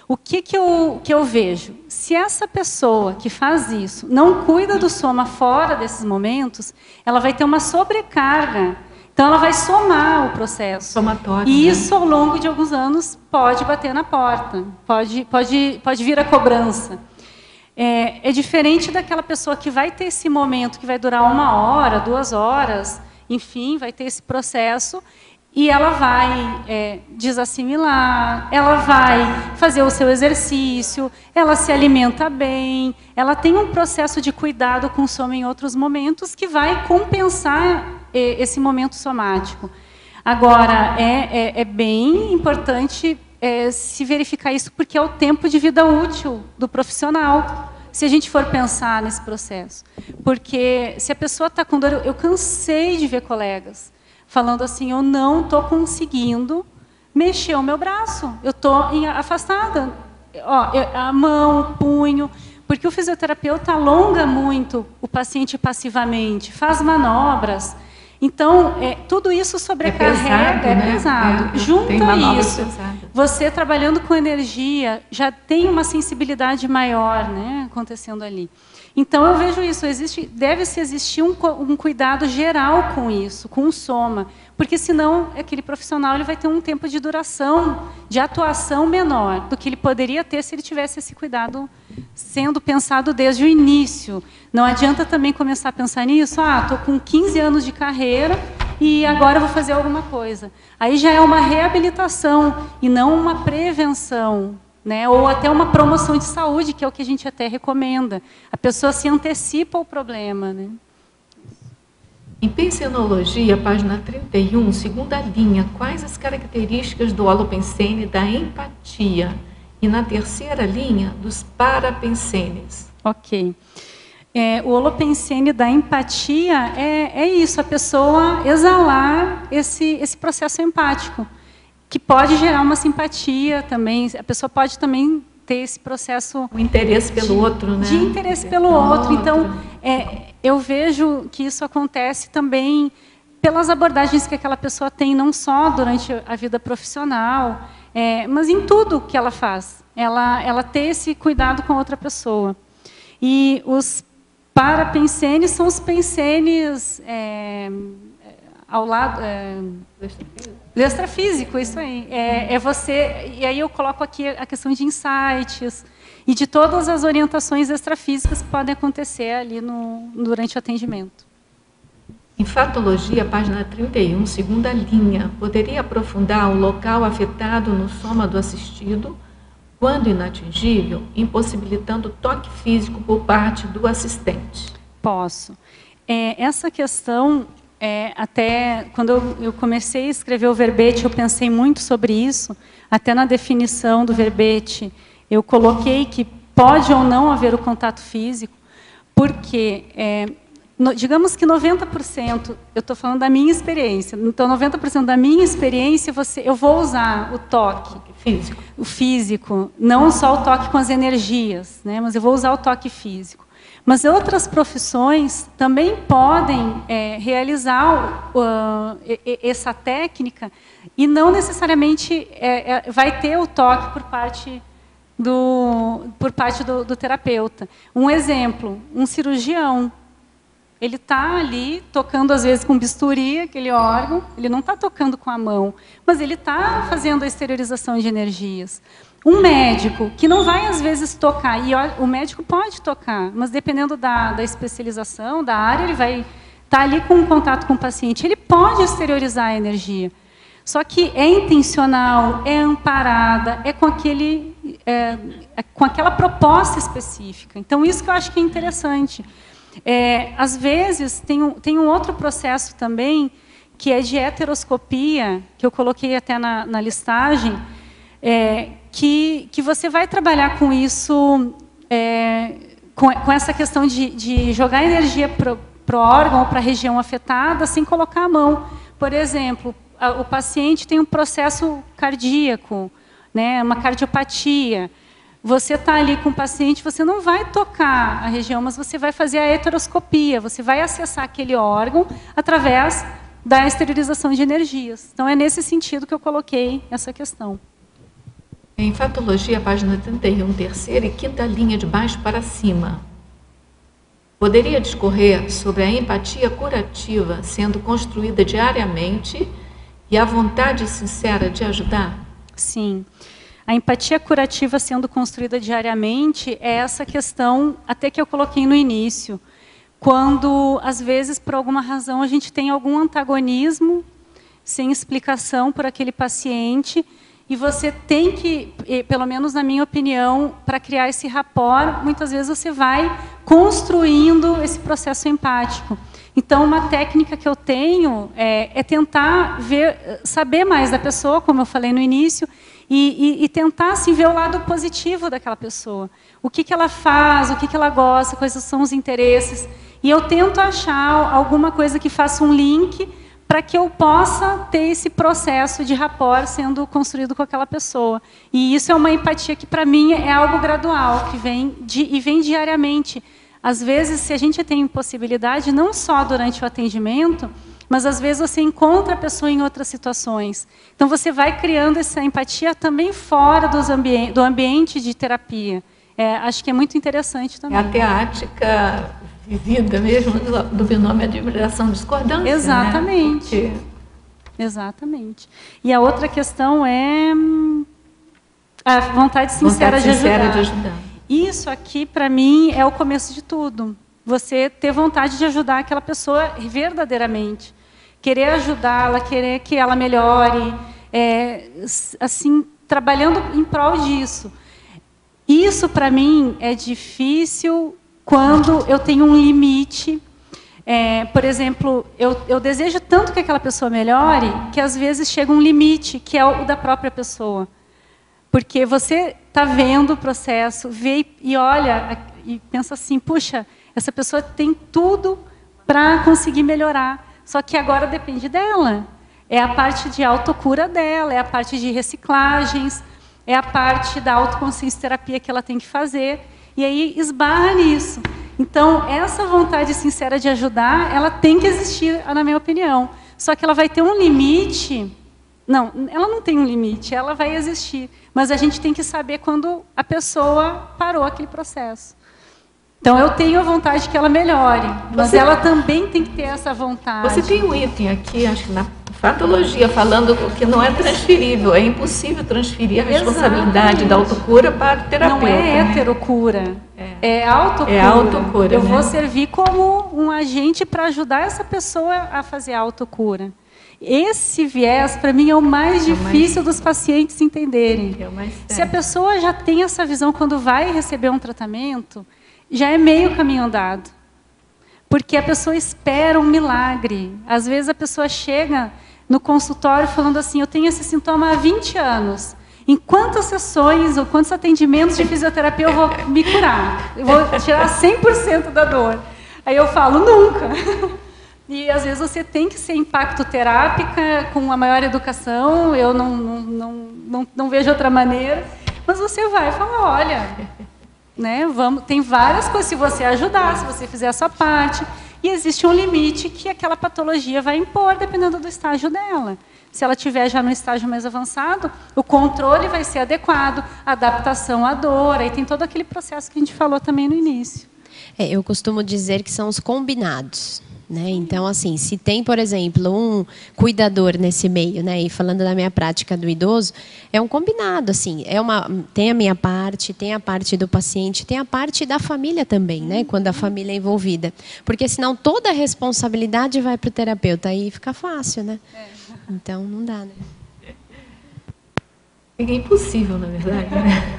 O que eu vejo? Se essa pessoa que faz isso não cuida do soma fora desses momentos, ela vai ter uma sobrecarga. Então, ela vai somar o processo. Somatório, e isso, ao longo de alguns anos, pode bater na porta. Pode vir a cobrança. É diferente daquela pessoa que vai ter esse momento, que vai durar 1 hora, 2 horas, enfim, vai ter esse processo, e ela vai desassimilar, ela vai fazer o seu exercício, ela se alimenta bem, ela tem um processo de cuidado com o soma em outros momentos que vai compensar esse momento somático. Agora, é bem importante se verificar isso, porque é o tempo de vida útil do profissional, se a gente for pensar nesse processo. Porque se a pessoa está com dor, eu cansei de ver colegas falando assim, eu não estou conseguindo mexeu o meu braço, eu estou afastada. Ó, a mão, o punho, porque o fisioterapeuta alonga muito o paciente passivamente, faz manobras. Então, tudo isso sobrecarrega, é pesado. Junto a isso, você trabalhando com energia, já tem uma sensibilidade maior, né, acontecendo ali. Então, eu vejo isso, deve-se existir um cuidado geral com isso, com o soma, porque senão aquele profissional ele vai ter um tempo de duração, de atuação menor do que ele poderia ter se ele tivesse esse cuidado sendo pensado desde o início. Não adianta também começar a pensar nisso, estou com 15 anos de carreira e agora vou fazer alguma coisa. Aí já é uma reabilitação e não uma prevenção, né? Ou até uma promoção de saúde, que é o que a gente até recomenda. A pessoa se antecipa ao problema, né? Em Pensenologia, página 31, segunda linha, quais as características do holopensene da empatia? E na terceira linha, dos parapensenes. Ok. O holopensene da empatia é isso, a pessoa exalar esse processo empático, que pode gerar uma simpatia também. A pessoa pode também ter esse processo... O interesse pelo outro, né? De interesse pelo outro. Então, eu vejo que isso acontece também pelas abordagens que aquela pessoa tem, não só durante a vida profissional, mas em tudo que ela faz. Ela ter esse cuidado com a outra pessoa. E os parapensenes são os pensenes ao lado... do extrafísico, isso aí. Você... E aí eu coloco aqui a questão de insights e de todas as orientações extrafísicas que podem acontecer ali durante o atendimento. Em Fatologia, página 31, segunda linha, poderia aprofundar o local afetado no soma do assistido, quando inatingível, impossibilitando o toque físico por parte do assistente? Posso. Essa questão... até quando eu comecei a escrever o verbete, eu pensei muito sobre isso. Até na definição do verbete, eu coloquei que pode ou não haver o contato físico, porque, digamos que 90%, eu estou falando da minha experiência, então 90% da minha experiência, eu vou usar o toque físico. O físico, não só o toque com as energias, né, mas eu vou usar o toque físico. Mas outras profissões também podem realizar essa técnica e não necessariamente vai ter o toque por parte do terapeuta. Um exemplo, um cirurgião, ele está ali tocando às vezes com bisturi, aquele órgão, ele não está tocando com a mão, mas ele está fazendo a exteriorização de energias. Um médico que não vai, às vezes, tocar, e o médico pode tocar, mas dependendo da especialização, da área, ele vai estar ali com um contato com o paciente, ele pode exteriorizar a energia. Só que é intencional, é amparada, é com aquela proposta específica. Então, isso que eu acho que é interessante. Às vezes, tem um outro processo também, que é de heteroscopia, que eu coloquei até na listagem, que você vai trabalhar com isso, com essa questão de jogar energia para o órgão ou para a região afetada sem colocar a mão. Por exemplo, o paciente tem um processo cardíaco, né, uma cardiopatia. Você está ali com o paciente, você não vai tocar a região, mas você vai fazer a heteroscopia, você vai acessar aquele órgão através da exteriorização de energias. Então, é nesse sentido que eu coloquei essa questão. Em Fatologia, página 31, terceira e quinta linha de baixo para cima. Poderia discorrer sobre a empatia curativa sendo construída diariamente e a vontade sincera de ajudar? Sim. A empatia curativa sendo construída diariamente é essa questão, até que eu coloquei no início, quando, às vezes, por alguma razão, a gente tem algum antagonismo sem explicação por aquele paciente, e você tem que, pelo menos na minha opinião, para criar esse rapport, muitas vezes você vai construindo esse processo empático. Então, uma técnica que eu tenho é tentar saber mais da pessoa, como eu falei no início, e tentar assim, ver o lado positivo daquela pessoa. O que ela faz, o que ela gosta, quais são os interesses. E eu tento achar alguma coisa que faça um link para que eu possa ter esse processo de rapport sendo construído com aquela pessoa. E isso é uma empatia que, para mim, é algo gradual, que vem diariamente. Às vezes, se a gente tem possibilidade, não só durante o atendimento, mas às vezes você encontra a pessoa em outras situações. Então, você vai criando essa empatia também fora do ambiente de terapia. Acho que é muito interessante também. É a teática vivida mesmo do binômio admiração-discordância. Exatamente. Né? Exatamente. E a outra questão é a vontade sincera de ajudar. Isso aqui, para mim, é o começo de tudo. Você ter vontade de ajudar aquela pessoa verdadeiramente. Querer ajudá-la, querer que ela melhore, assim, trabalhando em prol disso. Isso, para mim, é difícil quando eu tenho um limite. Por exemplo, eu desejo tanto que aquela pessoa melhore, que às vezes chega um limite, que é o da própria pessoa. Porque você está vendo o processo, vê e olha, e pensa assim, puxa, essa pessoa tem tudo para conseguir melhorar. Só que agora depende dela. É a parte de autocura dela, é a parte de reciclagens, é a parte da autoconsciência terapia que ela tem que fazer. E aí esbarra nisso. Então, essa vontade sincera de ajudar, ela tem que existir, na minha opinião. Só que ela vai ter um limite. Não, ela não tem um limite, ela vai existir. Mas a gente tem que saber quando a pessoa parou aquele processo. Então, eu tenho a vontade que ela melhore, mas ela também tem que ter essa vontade. Você tem um item aqui, acho que na patologia, falando que não é transferível, é impossível transferir a responsabilidade da autocura para o terapeuta. Não é heterocura, é autocura. É autocura, eu vou servir como um agente para ajudar essa pessoa a fazer a autocura. Esse viés, para mim, é o mais difícil dos pacientes entenderem. Se a pessoa já tem essa visão quando vai receber um tratamento, já é meio caminho andado. Porque a pessoa espera um milagre. Às vezes a pessoa chega no consultório falando assim, eu tenho esse sintoma há 20 anos. Em quantas sessões ou quantos atendimentos de fisioterapia eu vou me curar? Eu vou tirar 100% da dor. Aí eu falo, nunca. E às vezes você tem que ser impactoterápica com a maior educação, eu não vejo outra maneira, mas você vai e fala, olha, né, tem várias coisas, se você ajudar, se você fizer a sua parte, e existe um limite que aquela patologia vai impor, dependendo do estágio dela. Se ela estiver já no estágio mais avançado, o controle vai ser adequado, a adaptação à dor, aí tem todo aquele processo que a gente falou também no início. Eu costumo dizer que são os combinados. Né? Então, assim, se tem, por exemplo, um cuidador nesse meio, né? E falando da minha prática do idoso, é um combinado, assim, tem a minha parte, tem a parte do paciente, tem a parte da família também, né? Quando a família é envolvida. Porque senão toda a responsabilidade vai para o terapeuta, aí fica fácil, né? Então, não dá, né? É impossível, na verdade, né?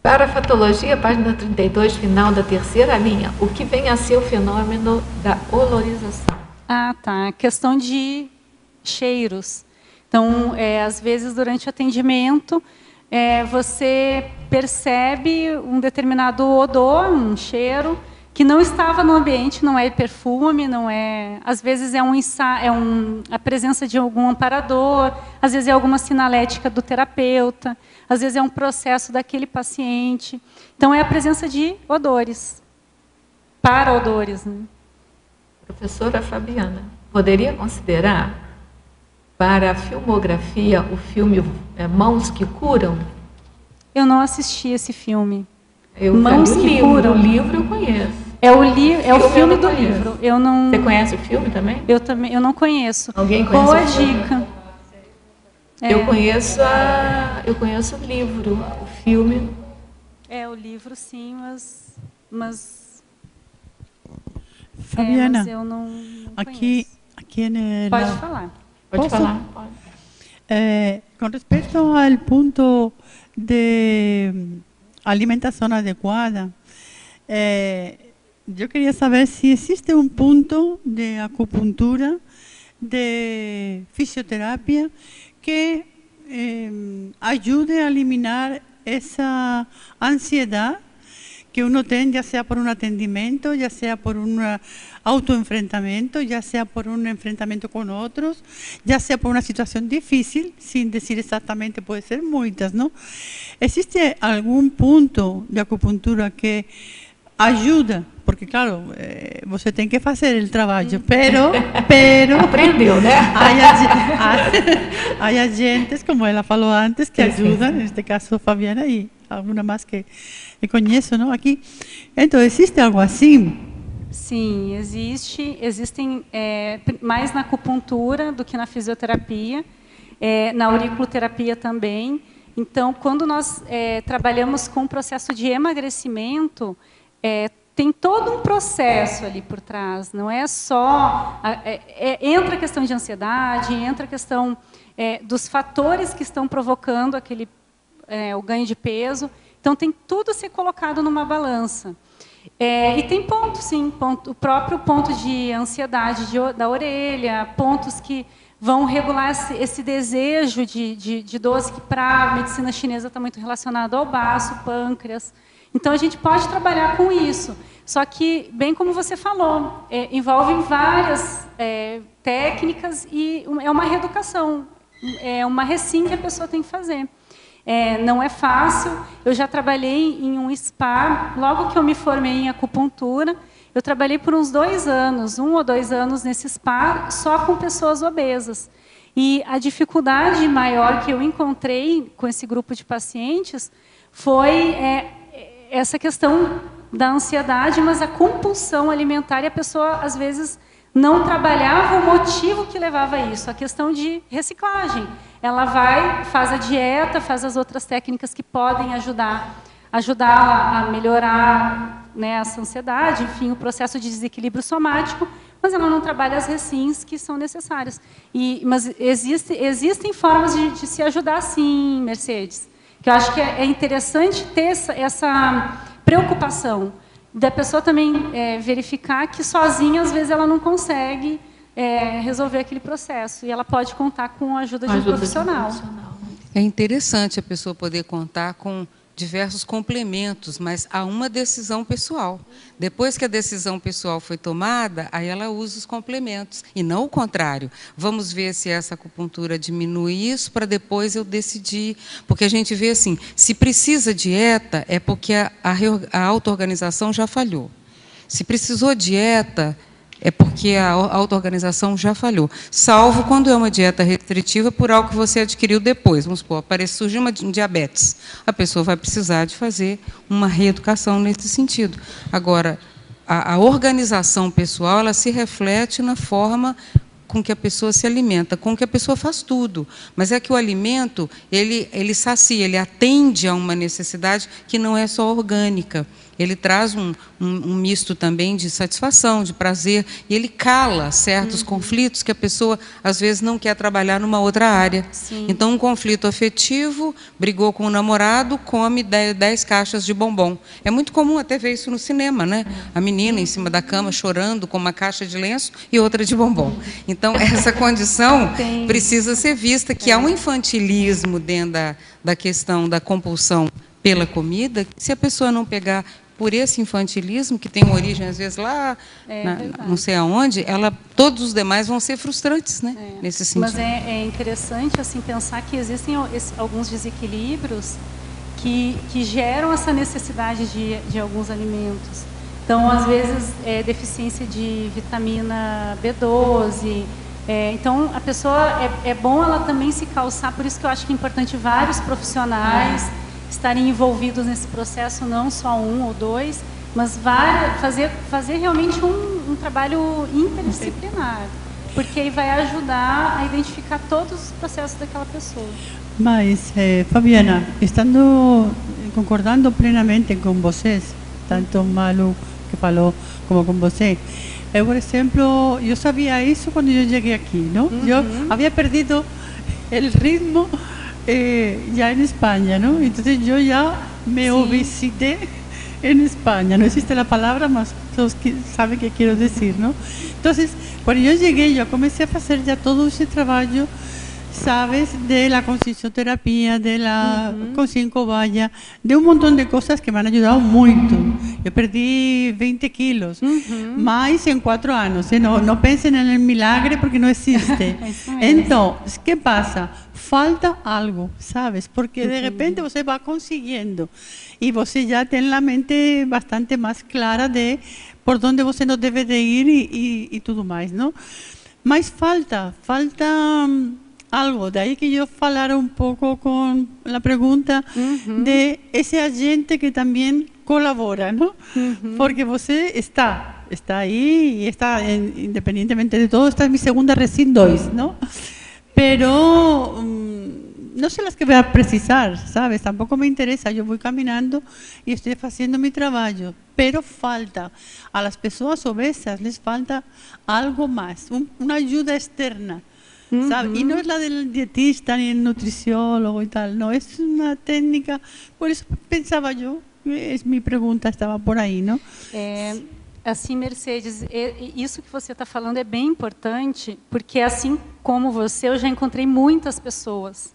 Para a patologia, página 32, final da terceira linha, o que vem a ser o fenômeno da olorização? Ah, tá. Questão de cheiros. Então, às vezes, durante o atendimento, você percebe um determinado odor, um cheiro, que não estava no ambiente, não é perfume, não é... Às vezes a presença de algum amparador, às vezes é alguma sinalética do terapeuta, às vezes é um processo daquele paciente. Então, é a presença de odores, para-odores. Né? Professora Fabiana, poderia considerar para a filmografia o filme Mãos que Curam? Eu não assisti esse filme. Mãos que Curam. O livro eu conheço. É o filme do livro. Eu não... Você conhece o filme também? Eu não conheço. Alguém conhece? Boa dica. Eu conheço o livro, o filme. O livro sim, mas Fabiana, mas eu não aqui Pode falar. Pode falar. Com respeito ao ponto de alimentação adequada, eu queria saber se existe um ponto de acupuntura, de fisioterapia, que ajude a eliminar essa ansiedade que uno tem, ya sea por un atendimiento, ya sea por un autoenfrentamiento, ya sea por un enfrentamiento con otros, ya sea por una situación difícil, sin decir exactamente, puede ser muchas, ¿no? ¿Existe algún punto de acupuntura que ajuda? Porque, claro, você tem que fazer o trabalho, pero aprendeu, né? Há agentes, como ela falou antes, que ajudam, neste caso Fabiana e alguma mais que conheço, não? Aqui. Então, existe algo assim? Sim, existem mais na acupuntura do que na fisioterapia, na auriculoterapia também. Então, quando nós trabalhamos com o processo de emagrecimento, tem todo um processo ali por trás, não é só... entra a questão de ansiedade, entra a questão dos fatores que estão provocando o ganho de peso. Então, tem tudo a ser colocado numa balança. E tem pontos, sim, o próprio ponto de ansiedade da orelha, pontos que vão regular esse desejo de doce, que para a medicina chinesa está muito relacionado ao baço, pâncreas. Então, a gente pode trabalhar com isso. Só que, bem como você falou, envolvem várias técnicas e é uma reeducação, é uma recém que a pessoa tem que fazer. Não é fácil. Eu já trabalhei em um spa, logo que eu me formei em acupuntura, eu trabalhei por uns 2 anos, 1 ou 2 anos nesse spa, só com pessoas obesas. E a dificuldade maior que eu encontrei com esse grupo de pacientes foi essa questão da ansiedade, mas a compulsão alimentar, e a pessoa, às vezes, não trabalhava o motivo que levava a isso, a questão de reciclagem. Ela vai, faz a dieta, faz as outras técnicas que podem ajudar a melhorar, né, essa ansiedade, enfim, o processo de desequilíbrio somático, mas ela não trabalha as recins que são necessárias. Mas existem formas de se ajudar, sim, Mercedes, que eu acho que é interessante ter essa preocupação da pessoa também verificar que sozinha, às vezes, ela não consegue resolver aquele processo. E ela pode contar com a ajuda de um profissional. É interessante a pessoa poder contar com diversos complementos, mas há uma decisão pessoal. Depois que a decisão pessoal foi tomada, aí ela usa os complementos, e não o contrário. Vamos ver se essa acupuntura diminui isso, para depois eu decidir. Porque a gente vê assim, se precisa dieta, é porque a auto-organização já falhou. Se precisou dieta, é porque a auto-organização já falhou. Salvo quando é uma dieta restritiva por algo que você adquiriu depois. Vamos supor, surgiu uma diabetes. A pessoa vai precisar de fazer uma reeducação nesse sentido. Agora, a organização pessoal, ela se reflete na forma com que a pessoa se alimenta, com que a pessoa faz tudo. Mas é que o alimento, ele sacia, ele atende a uma necessidade que não é só orgânica. Ele traz um misto também de satisfação, de prazer, e ele cala certos conflitos que a pessoa, às vezes, não quer trabalhar numa outra área. Sim. Então, um conflito afetivo, brigou com o namorado, come 10 caixas de bombom. É muito comum até ver isso no cinema, né? A menina em cima da cama chorando com uma caixa de lenço e outra de bombom. Então, essa condição precisa ser vista, que há um infantilismo dentro da questão da compulsão pela comida, se a pessoa não pegar por esse infantilismo, que tem origem, às vezes, lá, não sei aonde, todos os demais vão ser frustrantes, né? Nesse sentido. Mas é interessante assim, pensar que existem alguns desequilíbrios que geram essa necessidade de alguns alimentos. Então, às vezes, deficiência de vitamina B12. Então, a pessoa, é bom ela também se calçar, por isso que eu acho que é importante vários profissionais estarem envolvidos nesse processo, não só 1 ou 2, mas fazer realmente um trabalho interdisciplinar, porque aí vai ajudar a identificar todos os processos daquela pessoa. Mas, Fabiana, concordando plenamente com vocês, tanto Malu que falou como com você, eu, por exemplo, eu sabia isso quando eu cheguei aqui, não? Eu havia perdido o ritmo ya en España, ¿no? Entonces yo ya me obesité en España. No existe la palabra, mas todos saben qué quiero decir, ¿no? Entonces, cuando yo llegué, yo comencé a hacer ya todo ese trabajo sabes, de la consistoterapia, de la con 5 vallas, de un montón de cosas que me han ayudado mucho. Yo perdí 20 kilos, más en 4 años. No piensen en el milagre porque no existe. Entonces, ¿qué pasa? Falta algo, ¿sabes? Porque de repente você va consiguiendo y você ya tiene la mente bastante más clara de por dónde você no debe de ir y todo más, ¿no? Mas falta algo, de ahí que yo falara un poco con la pregunta de ese agente que también colabora, ¿no? Porque você está ahí y está, independientemente de todo, esta es mi segunda Resin 2, ¿no? Pero no sé las que voy a precisar, ¿sabes? Tampoco me interesa, yo voy caminando y estoy haciendo mi trabajo, pero falta, a las personas obesas les falta algo más, una ayuda externa, ¿sabes? Y no es la del dietista ni el nutriciólogo y tal, no, es una técnica, por eso pensaba yo, es mi pregunta, estaba por ahí, ¿no? Assim, Mercedes, isso que você está falando é bem importante, porque assim como você, eu já encontrei muitas pessoas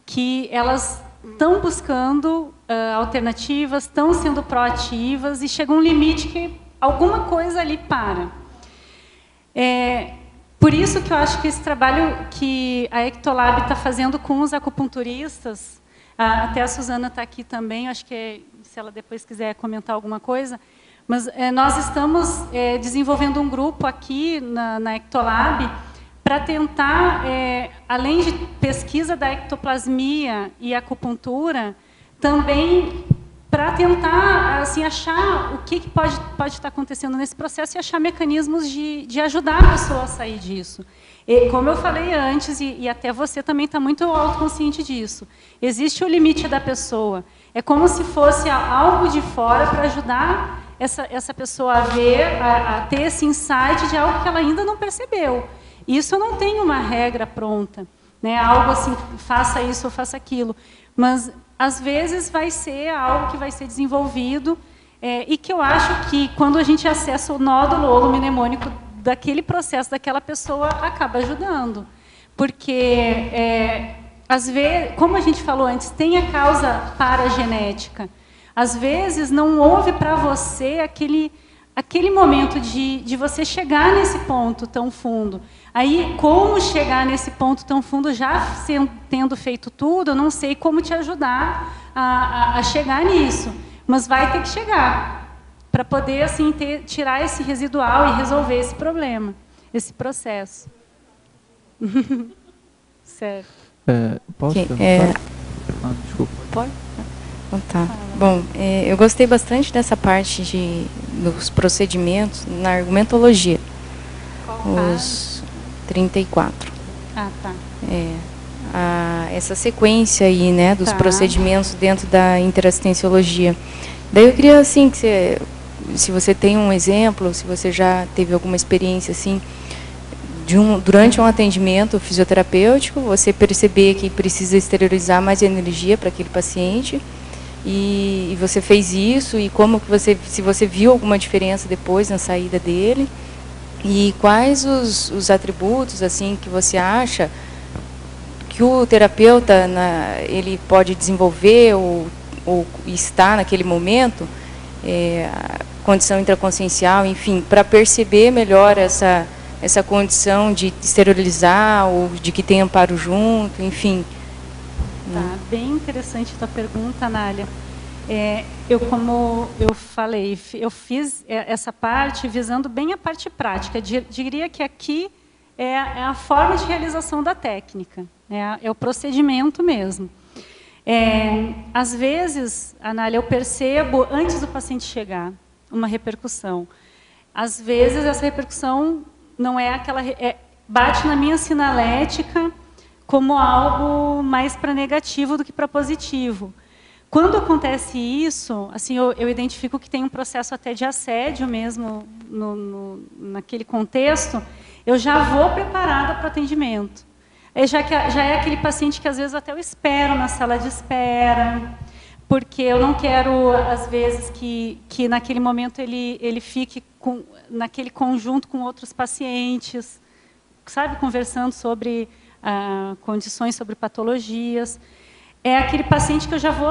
que elas estão buscando alternativas, estão sendo proativas e chega um limite que alguma coisa ali para. Por isso que eu acho que esse trabalho que a Ectolab está fazendo com os acupunturistas, até a Suzana está aqui também, acho que se ela depois quiser comentar alguma coisa, mas nós estamos desenvolvendo um grupo aqui na Ectolab para tentar, além de pesquisa da ectoplasmia e acupuntura, também para tentar assim, achar o que pode estar acontecendo nesse processo e achar mecanismos de ajudar a pessoa a sair disso. E, como eu falei antes, e até você também está muito autoconsciente disso, existe o limite da pessoa. É como se fosse algo de fora para ajudar essa pessoa a ver, a ter esse insight de algo que ela ainda não percebeu. Isso não tem uma regra pronta, né? Algo assim, faça isso ou faça aquilo. Mas, às vezes, vai ser algo que vai ser desenvolvido e que eu acho que, quando a gente acessa o nódulo holomnemônico daquele processo, daquela pessoa, acaba ajudando. Porque, às vezes, como a gente falou antes, tem a causa paragenética. Às vezes, não houve para você aquele momento de você chegar nesse ponto tão fundo. Aí, como chegar nesse ponto tão fundo, já tendo feito tudo, eu não sei como te ajudar a chegar nisso. Mas vai ter que chegar, para poder assim, tirar esse residual e resolver esse problema, esse processo. Certo. Posso? Desculpa. Pode? Então, tá. Bom, eu gostei bastante dessa parte dos procedimentos na argumentologia. Os 34. Ah, tá. Essa sequência aí, né, dos procedimentos dentro da interassistenciologia. Daí eu queria, assim, que se você tem um exemplo, se você já teve alguma experiência, assim, durante um atendimento fisioterapêutico, você perceber que precisa exteriorizar mais energia para aquele paciente, e você fez isso, e como que se você viu alguma diferença depois na saída dele, e quais os atributos assim que você acha que o terapeuta ele pode desenvolver ou está naquele momento, condição intraconsciencial, enfim, para perceber melhor essa condição de exteriorizar ou de que tem amparo junto, enfim. Tá, bem interessante a tua pergunta, Nália. Como eu falei, eu fiz essa parte visando bem a parte prática. Diria que aqui é a forma de realização da técnica, é o procedimento mesmo. Às vezes, Anália, eu percebo, antes do paciente chegar, uma repercussão. Às vezes, essa repercussão não é aquela... bate na minha sinalética como algo mais para negativo do que para positivo. Quando acontece isso, assim, eu identifico que tem um processo até de assédio mesmo naquele contexto, eu já vou preparada para o atendimento. Já é aquele paciente que às vezes até eu espero na sala de espera, porque eu não quero, às vezes, que naquele momento ele fique naquele conjunto com outros pacientes, sabe, conversando sobre condições sobre patologias. É aquele paciente que eu já vou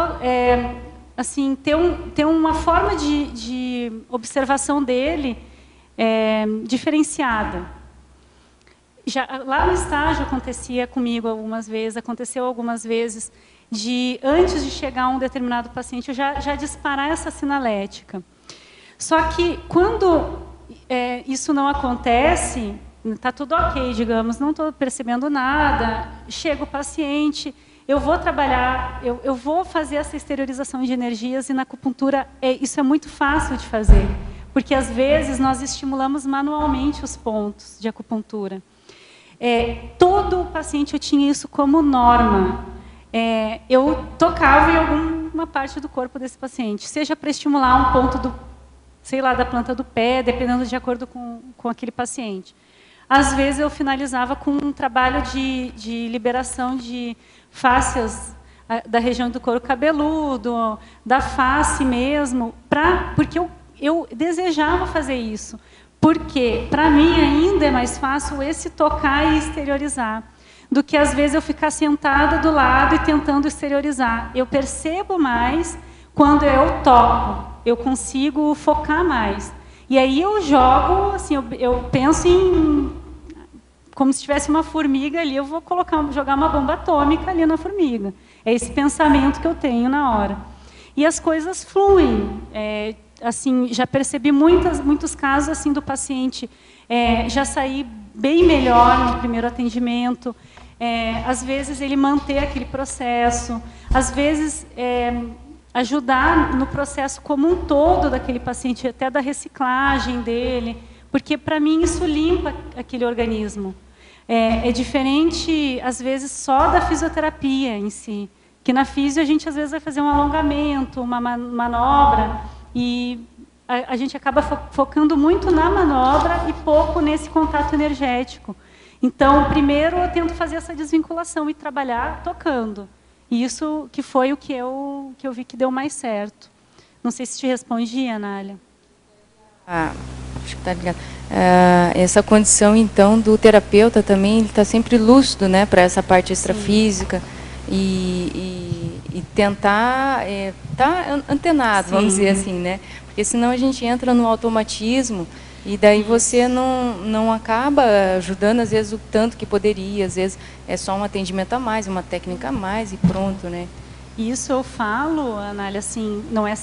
assim, ter uma forma de observação dele diferenciada. Lá no estágio acontecia comigo aconteceu algumas vezes, antes de chegar a um determinado paciente, eu já disparar essa sinalética. Só que, quando isso não acontece, está tudo ok, digamos, não estou percebendo nada, chega o paciente, eu vou trabalhar, eu vou fazer essa exteriorização de energias, e na acupuntura isso é muito fácil de fazer, porque às vezes nós estimulamos manualmente os pontos de acupuntura. Todo paciente eu tinha isso como norma. Eu tocava em alguma parte do corpo desse paciente, seja para estimular um ponto da planta do pé, dependendo de acordo com aquele paciente. Às vezes eu finalizava com um trabalho de liberação de fáscias da região do couro cabeludo, da face mesmo, porque eu desejava fazer isso. Porque, para mim, ainda é mais fácil esse tocar e exteriorizar, do que, às vezes, eu ficar sentada do lado e tentando exteriorizar. Eu percebo mais quando eu toco, eu consigo focar mais. E aí eu jogo, assim, eu penso como se tivesse uma formiga ali, eu vou jogar uma bomba atômica ali na formiga. É esse pensamento que eu tenho na hora. E as coisas fluem. Assim, já percebi muitos casos assim do paciente já sair bem melhor no primeiro atendimento. Às vezes ele manter aquele processo, às vezes ajudar no processo como um todo daquele paciente, até da reciclagem dele, porque para mim isso limpa aquele organismo. É diferente, às vezes, só da fisioterapia em si, que na fisio a gente às vezes vai fazer um alongamento, uma manobra, e a gente acaba focando muito na manobra e pouco nesse contato energético. Então, primeiro eu tento fazer essa desvinculação e trabalhar tocando. E isso que foi o que eu vi que deu mais certo. Não sei se te respondi, Anália. Acho que está ligado. Essa condição, então, do terapeuta também, ele está sempre lúcido, né, para essa parte extrafísica e tentar estar antenado, vamos dizer assim, né? Porque senão a gente entra no automatismo e daí você não acaba ajudando, às vezes, o tanto que poderia, às vezes é só um atendimento a mais, uma técnica a mais e pronto, né? Isso eu falo, Anália, assim, não é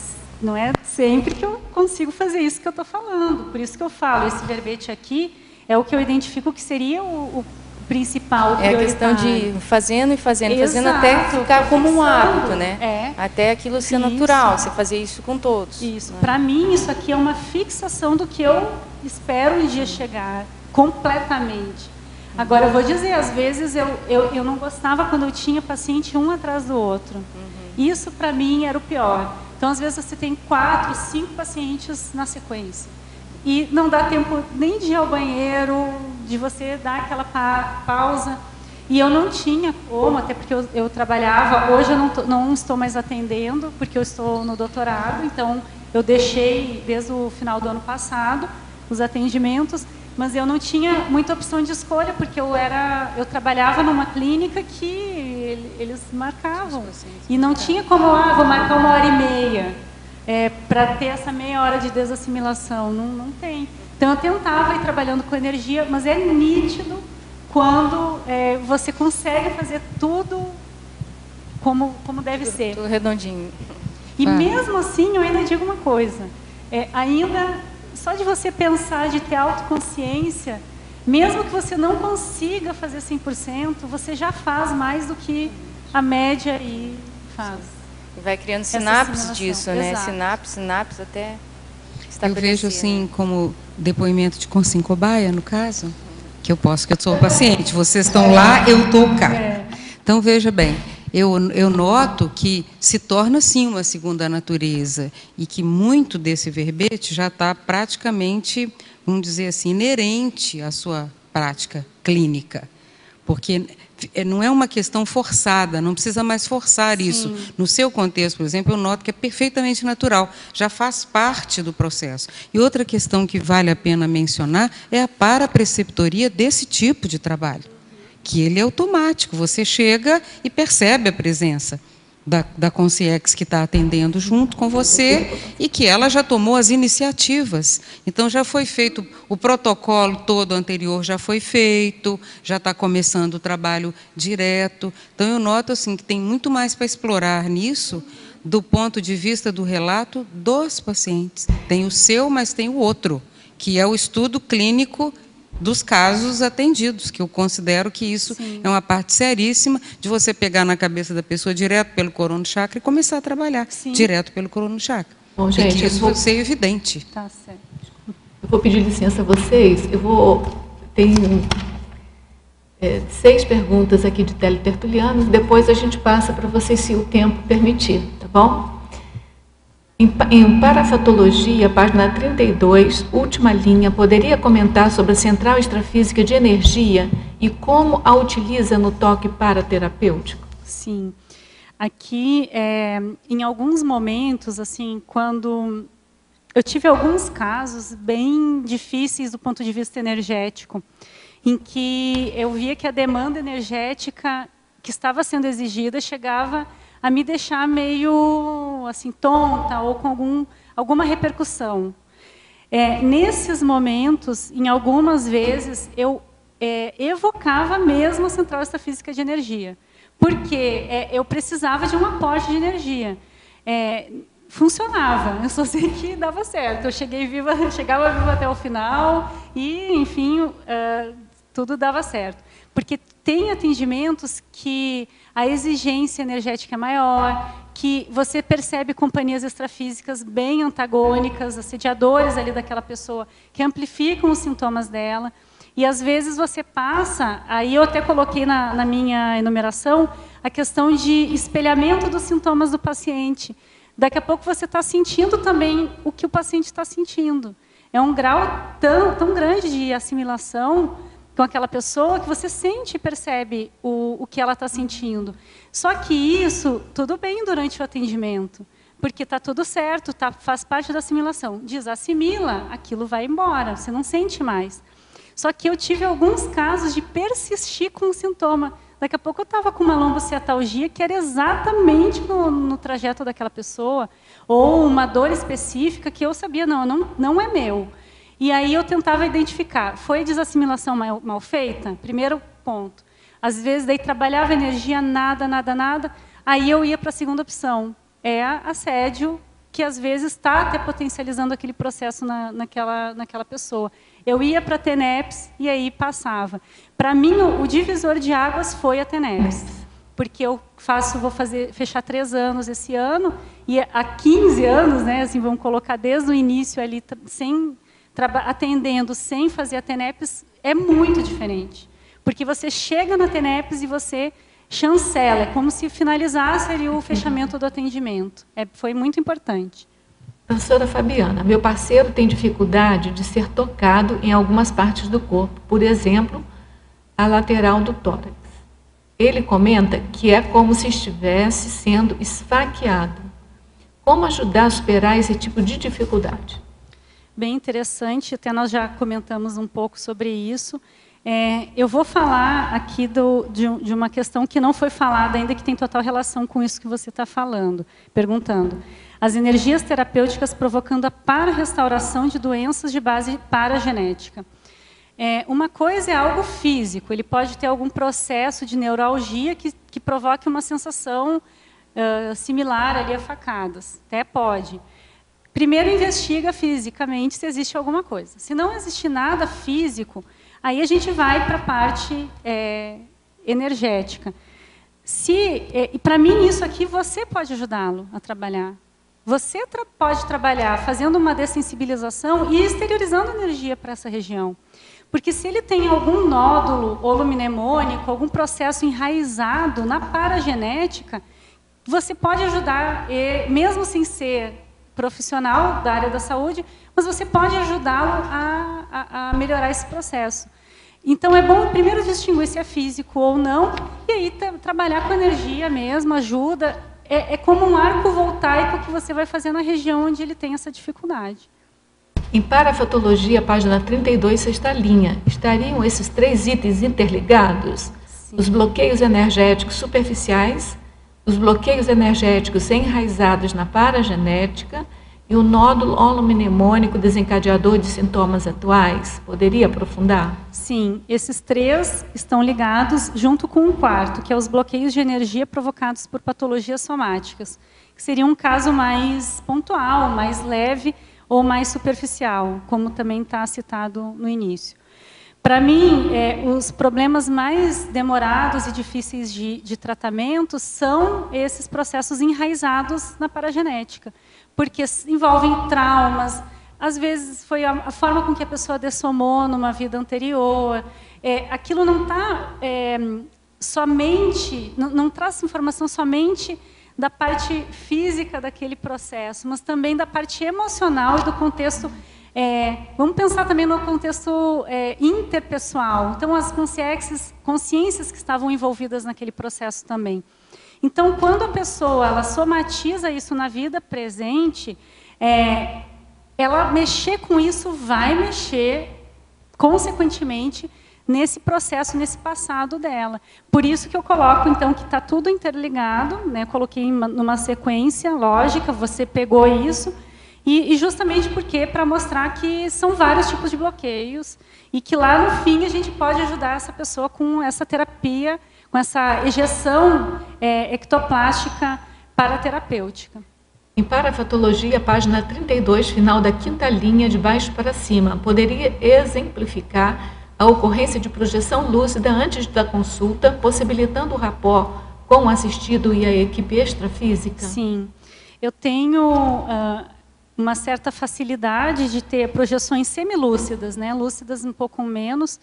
sempre que eu consigo fazer isso que eu estou falando. Por isso que eu falo, esse verbete aqui é o que eu identifico que seria o principal, prioritário. É a questão de fazendo e fazendo, fazendo até ficar como um hábito, né? Até aquilo ser natural, você fazer isso com todos. Isso. Né? Para mim, isso aqui é uma fixação do que eu espero um dia chegar, completamente. Agora, eu vou dizer, às vezes eu não gostava quando eu tinha paciente um atrás do outro. Isso, para mim, era o pior. Então, às vezes, você tem 4, 5 pacientes na sequência. E não dá tempo nem de ir ao banheiro, de você dar aquela pausa. E eu não tinha como, até porque eu trabalhava. Hoje eu não estou mais atendendo, porque eu estou no doutorado. Então, eu deixei, desde o final do ano passado, os atendimentos. Mas eu não tinha muita opção de escolha, porque eu trabalhava numa clínica que eles marcavam. E não tinha como, vou marcar 1h30 para ter essa meia hora de desassimilação. Não tem. Então, eu tentava ir trabalhando com energia, mas é nítido quando você consegue fazer tudo como deve ser. Tudo redondinho. E mesmo assim, eu ainda digo uma coisa. Só de você pensar, de ter autoconsciência, mesmo que você não consiga fazer 100%, você já faz mais do que a média aí faz. E vai criando sinapses disso, né? Sinapses até estabelecer. Eu vejo assim, como depoimento de Consim Cobaia, no caso, que eu sou o paciente, vocês estão lá, eu estou cá. Então, veja bem, eu noto que se torna, sim, uma segunda natureza e que muito desse verbete já está praticamente, vamos dizer assim, inerente à sua prática clínica. Porque não é uma questão forçada, não precisa mais forçar isso. No seu contexto, por exemplo, eu noto que é perfeitamente natural, já faz parte do processo. E outra questão que vale a pena mencionar é a parapreceptoria desse tipo de trabalho, que ele é automático, você chega e percebe a presença da Consciex que está atendendo junto com você e que ela já tomou as iniciativas. Então, já foi feito, o protocolo todo anterior já foi feito, já está começando o trabalho direto. Então, eu noto assim, que tem muito mais para explorar nisso, do ponto de vista do relato dos pacientes. Tem o seu, mas tem o outro, que é o estudo clínico dos casos atendidos, que eu considero que isso é uma parte seríssima de você pegar na cabeça da pessoa direto pelo corono chakra e começar a trabalhar direto pelo corono chakra. Bom, gente, que isso vai ser evidente. Tá certo. Eu vou pedir licença a vocês. Tem 6 perguntas aqui de teletertulianos, depois a gente passa para vocês, se o tempo permitir, tá bom? Em Parafatologia, página 32, última linha, poderia comentar sobre a central extrafísica de energia e como a utiliza no toque paraterapêutico? Sim. Aqui, em alguns momentos, assim, quando eu tive alguns casos bem difíceis do ponto de vista energético, em que eu via que a demanda energética que estava sendo exigida chegava a me deixar meio assim tonta ou com alguma repercussão. Nesses momentos, em algumas vezes, eu evocava mesmo a central extrafísica de energia, porque eu precisava de um aporte de energia. Funcionava, eu só sei que dava certo. Eu chegava viva até o final e, enfim, tudo dava certo. Porque tem atendimentos que a exigência energética é maior, que você percebe companhias extrafísicas bem antagônicas, assediadores ali daquela pessoa, que amplificam os sintomas dela. E, às vezes, você passa... Aí eu até coloquei na minha enumeração a questão de espelhamento dos sintomas do paciente. Daqui a pouco você está sentindo também o que o paciente está sentindo. É um grau tão grande de assimilação com aquela pessoa que você sente e percebe o que ela está sentindo. Só que isso, tudo bem durante o atendimento, porque está tudo certo, faz parte da assimilação. Desassimila, aquilo vai embora, você não sente mais. Só que eu tive alguns casos de persistir com o sintoma. Daqui a pouco eu estava com uma lombociatalgia que era exatamente no trajeto daquela pessoa, ou uma dor específica que eu sabia, não é meu. E aí eu tentava identificar, foi desassimilação mal feita? Primeiro ponto. Às vezes, daí trabalhava energia, nada, aí eu ia para a segunda opção. É assédio, que às vezes está até potencializando aquele processo naquela pessoa. Eu ia para a TENEPS e aí passava. Para mim, o divisor de águas foi a TENEPS. Porque eu vou fechar 3 anos esse ano, e há 15 anos, né, assim, vamos colocar desde o início ali, atendendo sem fazer a TENEPS, é muito diferente. Porque você chega na TENEPS e você chancela, é como se finalizasse ali o fechamento do atendimento. Foi muito importante. Professora Fabiana, meu parceiro tem dificuldade de ser tocado em algumas partes do corpo, por exemplo, a lateral do tórax. Ele comenta que é como se estivesse sendo esfaqueado. Como ajudar a superar esse tipo de dificuldade? Bem interessante, até nós já comentamos um pouco sobre isso. Eu vou falar aqui de uma questão que não foi falada ainda, que tem total relação com isso que você está perguntando. As energias terapêuticas provocando a para-restauração de doenças de base paragenética. Uma coisa é algo físico, ele pode ter algum processo de neuralgia que provoque uma sensação similar ali a facadas, até pode. Primeiro investiga fisicamente se existe alguma coisa. Se não existe nada físico, aí a gente vai para a parte energética. E para mim isso aqui você pode ajudá-lo a trabalhar. Você pode trabalhar fazendo uma dessensibilização e exteriorizando energia para essa região. Porque se ele tem algum nódulo holomnemônico, algum processo enraizado na paragenética, você pode ajudar, mesmo sem ser profissional da área da saúde, mas você pode ajudá-lo a melhorar esse processo. Então, é bom primeiro distinguir se é físico ou não, e aí trabalhar com energia mesmo, ajuda. É como um arco voltaico que você vai fazer na região onde ele tem essa dificuldade. Em Parafatologia, página 32, sexta linha, estariam esses 3 itens interligados? os bloqueios energéticos superficiais, os bloqueios energéticos enraizados na paragenética e o nódulo holomnemônico desencadeador de sintomas atuais. Poderia aprofundar? Sim, esses 3 estão ligados junto com um quarto, que é os bloqueios de energia provocados por patologias somáticas, que seria um caso mais pontual, mais leve ou mais superficial, como também está citado no início. Para mim, os problemas mais demorados e difíceis de tratamento são esses processos enraizados na paragenética, porque envolvem traumas, às vezes foi a forma com que a pessoa dessomou numa vida anterior, aquilo não está somente, não traz informação somente da parte física daquele processo, mas também da parte emocional e do contexto. Vamos pensar também no contexto interpessoal. Então, as consciências que estavam envolvidas naquele processo também. Então, quando a pessoa ela somatiza isso na vida presente, ela mexer com isso vai mexer, consequentemente, nesse processo, nesse passado dela. Por isso que eu coloco, então, que está tudo interligado, né? Coloquei numa sequência lógica, você pegou isso, e justamente porque para mostrar que são vários tipos de bloqueios, e que lá no fim a gente pode ajudar essa pessoa com essa terapia, com essa ejeção ectoplástica paraterapêutica. Em Parafatologia, página 32, final da 5ª linha, de baixo para cima, poderia exemplificar a ocorrência de projeção lúcida antes da consulta, possibilitando o rapport com o assistido e a equipe extrafísica? Sim. Eu tenho uma certa facilidade de ter projeções semilúcidas, né? Lúcidas um pouco menos,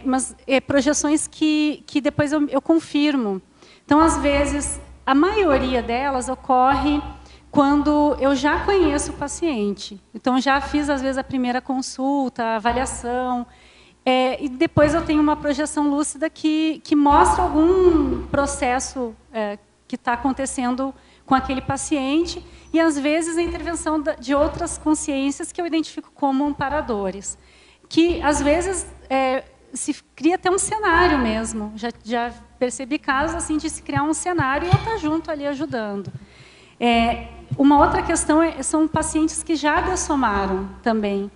mas projeções que depois eu confirmo. Então, às vezes, a maioria delas ocorre quando eu já conheço o paciente. Então, já fiz, às vezes, a primeira consulta, a avaliação, e depois eu tenho uma projeção lúcida que mostra algum processo que está acontecendo com aquele paciente, e, às vezes, a intervenção de outras consciências que eu identifico como amparadores. Que, às vezes, se cria até um cenário mesmo. Já percebi casos assim, de se criar um cenário e eu estar junto ali ajudando. Uma outra questão são pacientes que já dessomaram também,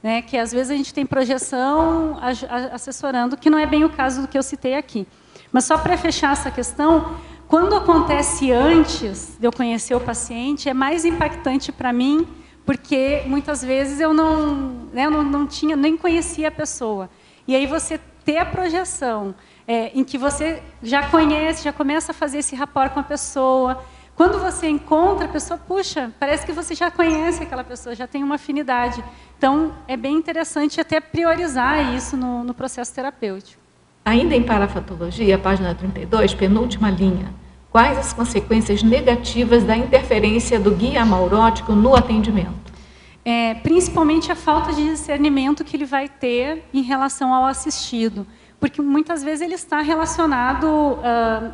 né, que às vezes a gente tem projeção assessorando, que não é bem o caso do que eu citei aqui. Mas só para fechar essa questão, quando acontece antes de eu conhecer o paciente, é mais impactante para mim, porque muitas vezes eu não tinha, nem conhecia a pessoa. E aí você ter a projeção em que você já conhece, já começa a fazer esse rapport com a pessoa. Quando você encontra a pessoa, puxa, parece que você já conhece aquela pessoa, já tem uma afinidade. Então, é bem interessante até priorizar isso no processo terapêutico. Ainda em Parafatologia, página 32, penúltima linha. Quais as consequências negativas da interferência do guia amaurótico no atendimento? Principalmente a falta de discernimento que ele vai ter em relação ao assistido. Porque muitas vezes ele está relacionado,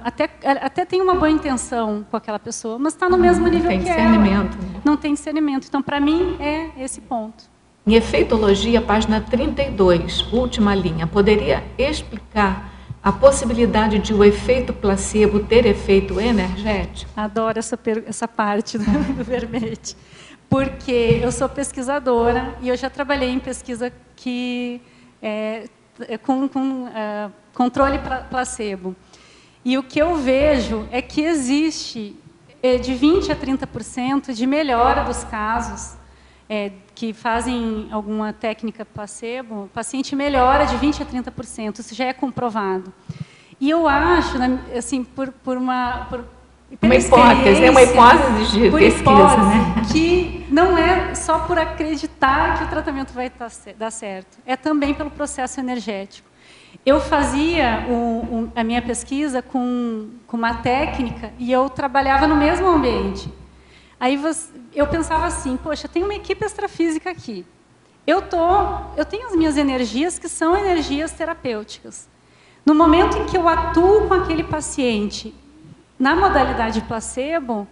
até tem uma boa intenção com aquela pessoa, mas está no mesmo nível que ela. Não tem discernimento. Então, para mim, é esse ponto. Em Efeitologia, página 32, última linha, poderia explicar a possibilidade de o efeito placebo ter efeito energético? Adoro essa parte do verbete, porque eu sou pesquisadora e eu já trabalhei em pesquisa que com controle placebo. E o que eu vejo é que existe de 20% a 30% de melhora dos casos que fazem alguma técnica placebo, o paciente melhora de 20% a 30%, isso já é comprovado. E eu acho, assim, por uma hipótese de pesquisa, né? Que não é só por acreditar que o tratamento vai dar certo, é também pelo processo energético. Eu fazia a minha pesquisa com uma técnica e eu trabalhava no mesmo ambiente. Aí eu pensava assim, poxa, tem uma equipe extrafísica aqui. Eu tenho as minhas energias que são energias terapêuticas. No momento em que eu atuo com aquele paciente na modalidade placebo,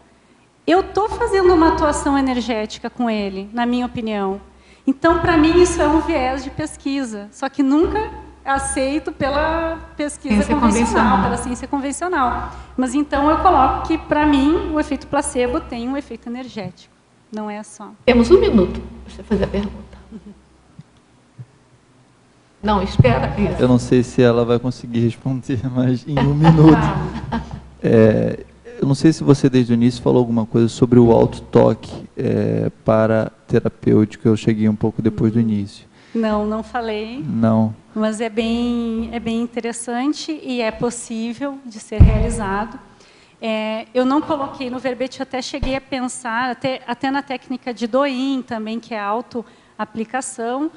eu estou fazendo uma atuação energética com ele, na minha opinião. Então, para mim, isso é um viés de pesquisa. Só que nunca aceito pela pesquisa convencional, pela ciência convencional. Mas então eu coloco que, para mim, o efeito placebo tem um efeito energético. Não é só. Temos 1 minuto para você fazer a pergunta. Não, espera. Isso. Eu não sei se ela vai conseguir responder, mas em 1 minuto. Eu não sei se você desde o início falou alguma coisa sobre o autotoque para terapêutico. Eu cheguei um pouco depois do início. Não, não falei. Não. Mas é bem interessante e é possível de ser realizado. Eu não coloquei no verbete, eu até cheguei a pensar, até na técnica de Douyin também, que é a autoaplicação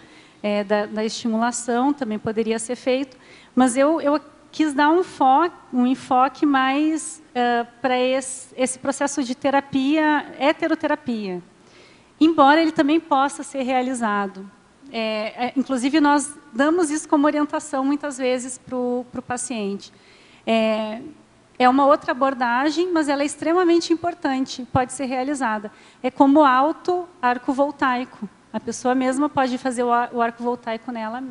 da estimulação, também poderia ser feito. Mas eu quis dar um enfoque mais para esse processo de terapia, heteroterapia. Embora ele também possa ser realizado. Inclusive, nós damos isso como orientação, muitas vezes, para o paciente. É uma outra abordagem, mas ela é extremamente importante, pode ser realizada. É como arco voltaico. A pessoa mesma pode fazer o arco voltaico nela,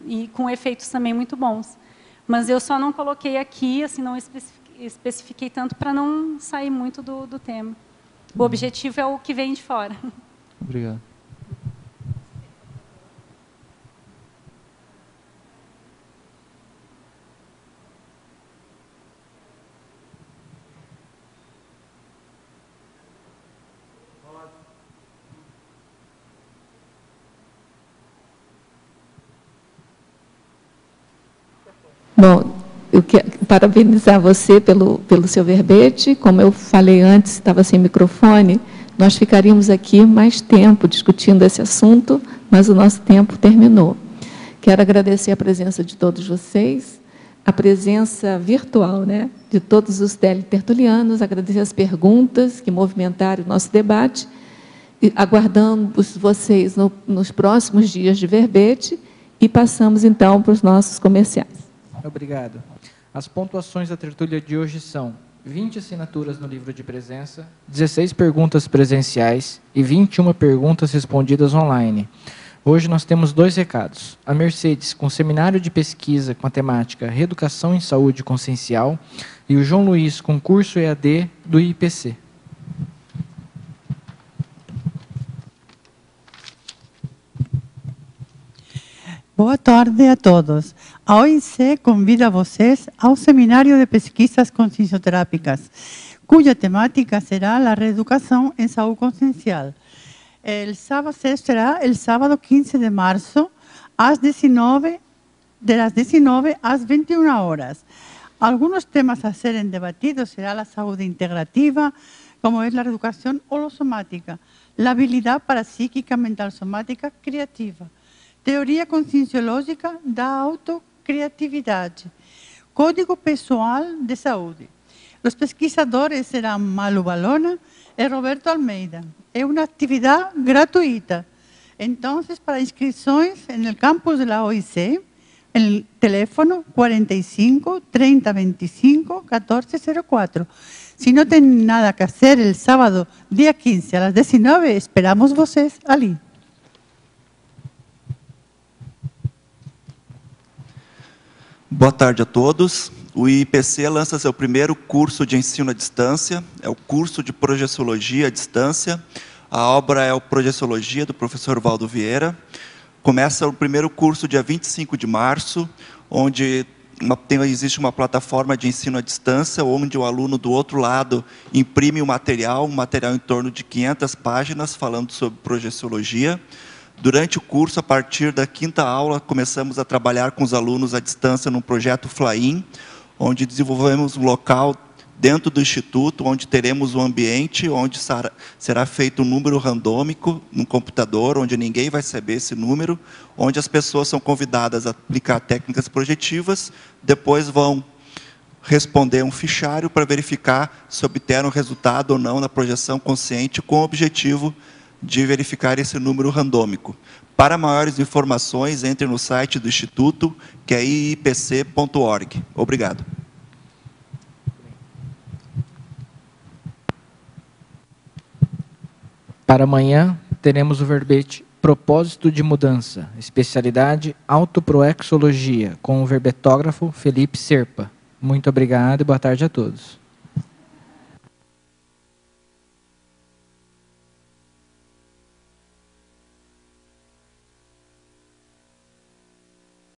e com efeitos também muito bons. Mas eu só não coloquei aqui, assim, não especifiquei tanto para não sair muito do tema. O objetivo é o que vem de fora. Obrigado. Bom, eu quero parabenizar você pelo seu verbete. Como eu falei antes, estava sem microfone, nós ficaríamos aqui mais tempo discutindo esse assunto, mas o nosso tempo terminou. Quero agradecer a presença de todos vocês, a presença virtual, né, de todos os teletertulianos, agradecer as perguntas que movimentaram o nosso debate, e aguardamos vocês nos próximos dias de verbete e passamos, então, para os nossos comerciais. Obrigado. As pontuações da tertúlia de hoje são 20 assinaturas no livro de presença, 16 perguntas presenciais e 21 perguntas respondidas online. Hoje nós temos 2 recados. A Mercedes, com seminário de pesquisa com a temática Reeducação em Saúde Consciencial, e o João Luiz, com curso EAD do IPC. Boa tarde a todos. A OIC convida a vocês ao Seminário de Pesquisas Consciencioterápicas, cuya temática será a reeducação em saúde consciencial. Será el sábado 15 de marzo, de las 19 às 21 horas. Algunos temas a serem debatidos será a saúde integrativa, como é a reeducação holosomática, a habilidade parapsíquica mental somática criativa, teoria conscienciológica da autocriatividade, código pessoal de saúde. Os pesquisadores serão Malu Balona e Roberto Almeida. É uma atividade gratuita. Então, para inscrições no campus da OIC, o teléfono 45 30 25 14 04. Se não tem nada que fazer, el sábado, dia 15, às 19, esperamos vocês ali. Boa tarde a todos. O IPC lança seu primeiro curso de ensino à distância, é o curso de Projeciologia à distância. A obra é o Projeciologia, do professor Valdo Vieira. Começa o primeiro curso dia 25 de março, onde existe uma plataforma de ensino à distância, onde o aluno do outro lado imprime um material em torno de 500 páginas, falando sobre projeciologia. Durante o curso, a partir da 5ª aula, começamos a trabalhar com os alunos à distância num projeto FLAIN, onde desenvolvemos um local dentro do Instituto, onde teremos um ambiente, onde será feito um número randômico no computador, onde ninguém vai saber esse número, onde as pessoas são convidadas a aplicar técnicas projetivas, depois vão responder um fichário para verificar se obteram resultado ou não na projeção consciente, com o objetivo de verificar esse número randômico. Para maiores informações, entre no site do Instituto, que é iipc.org. Obrigado. Para amanhã, teremos o verbete Propósito de Mudança, especialidade Autoproexologia, com o verbetógrafo Felipe Serpa. Muito obrigado e boa tarde a todos.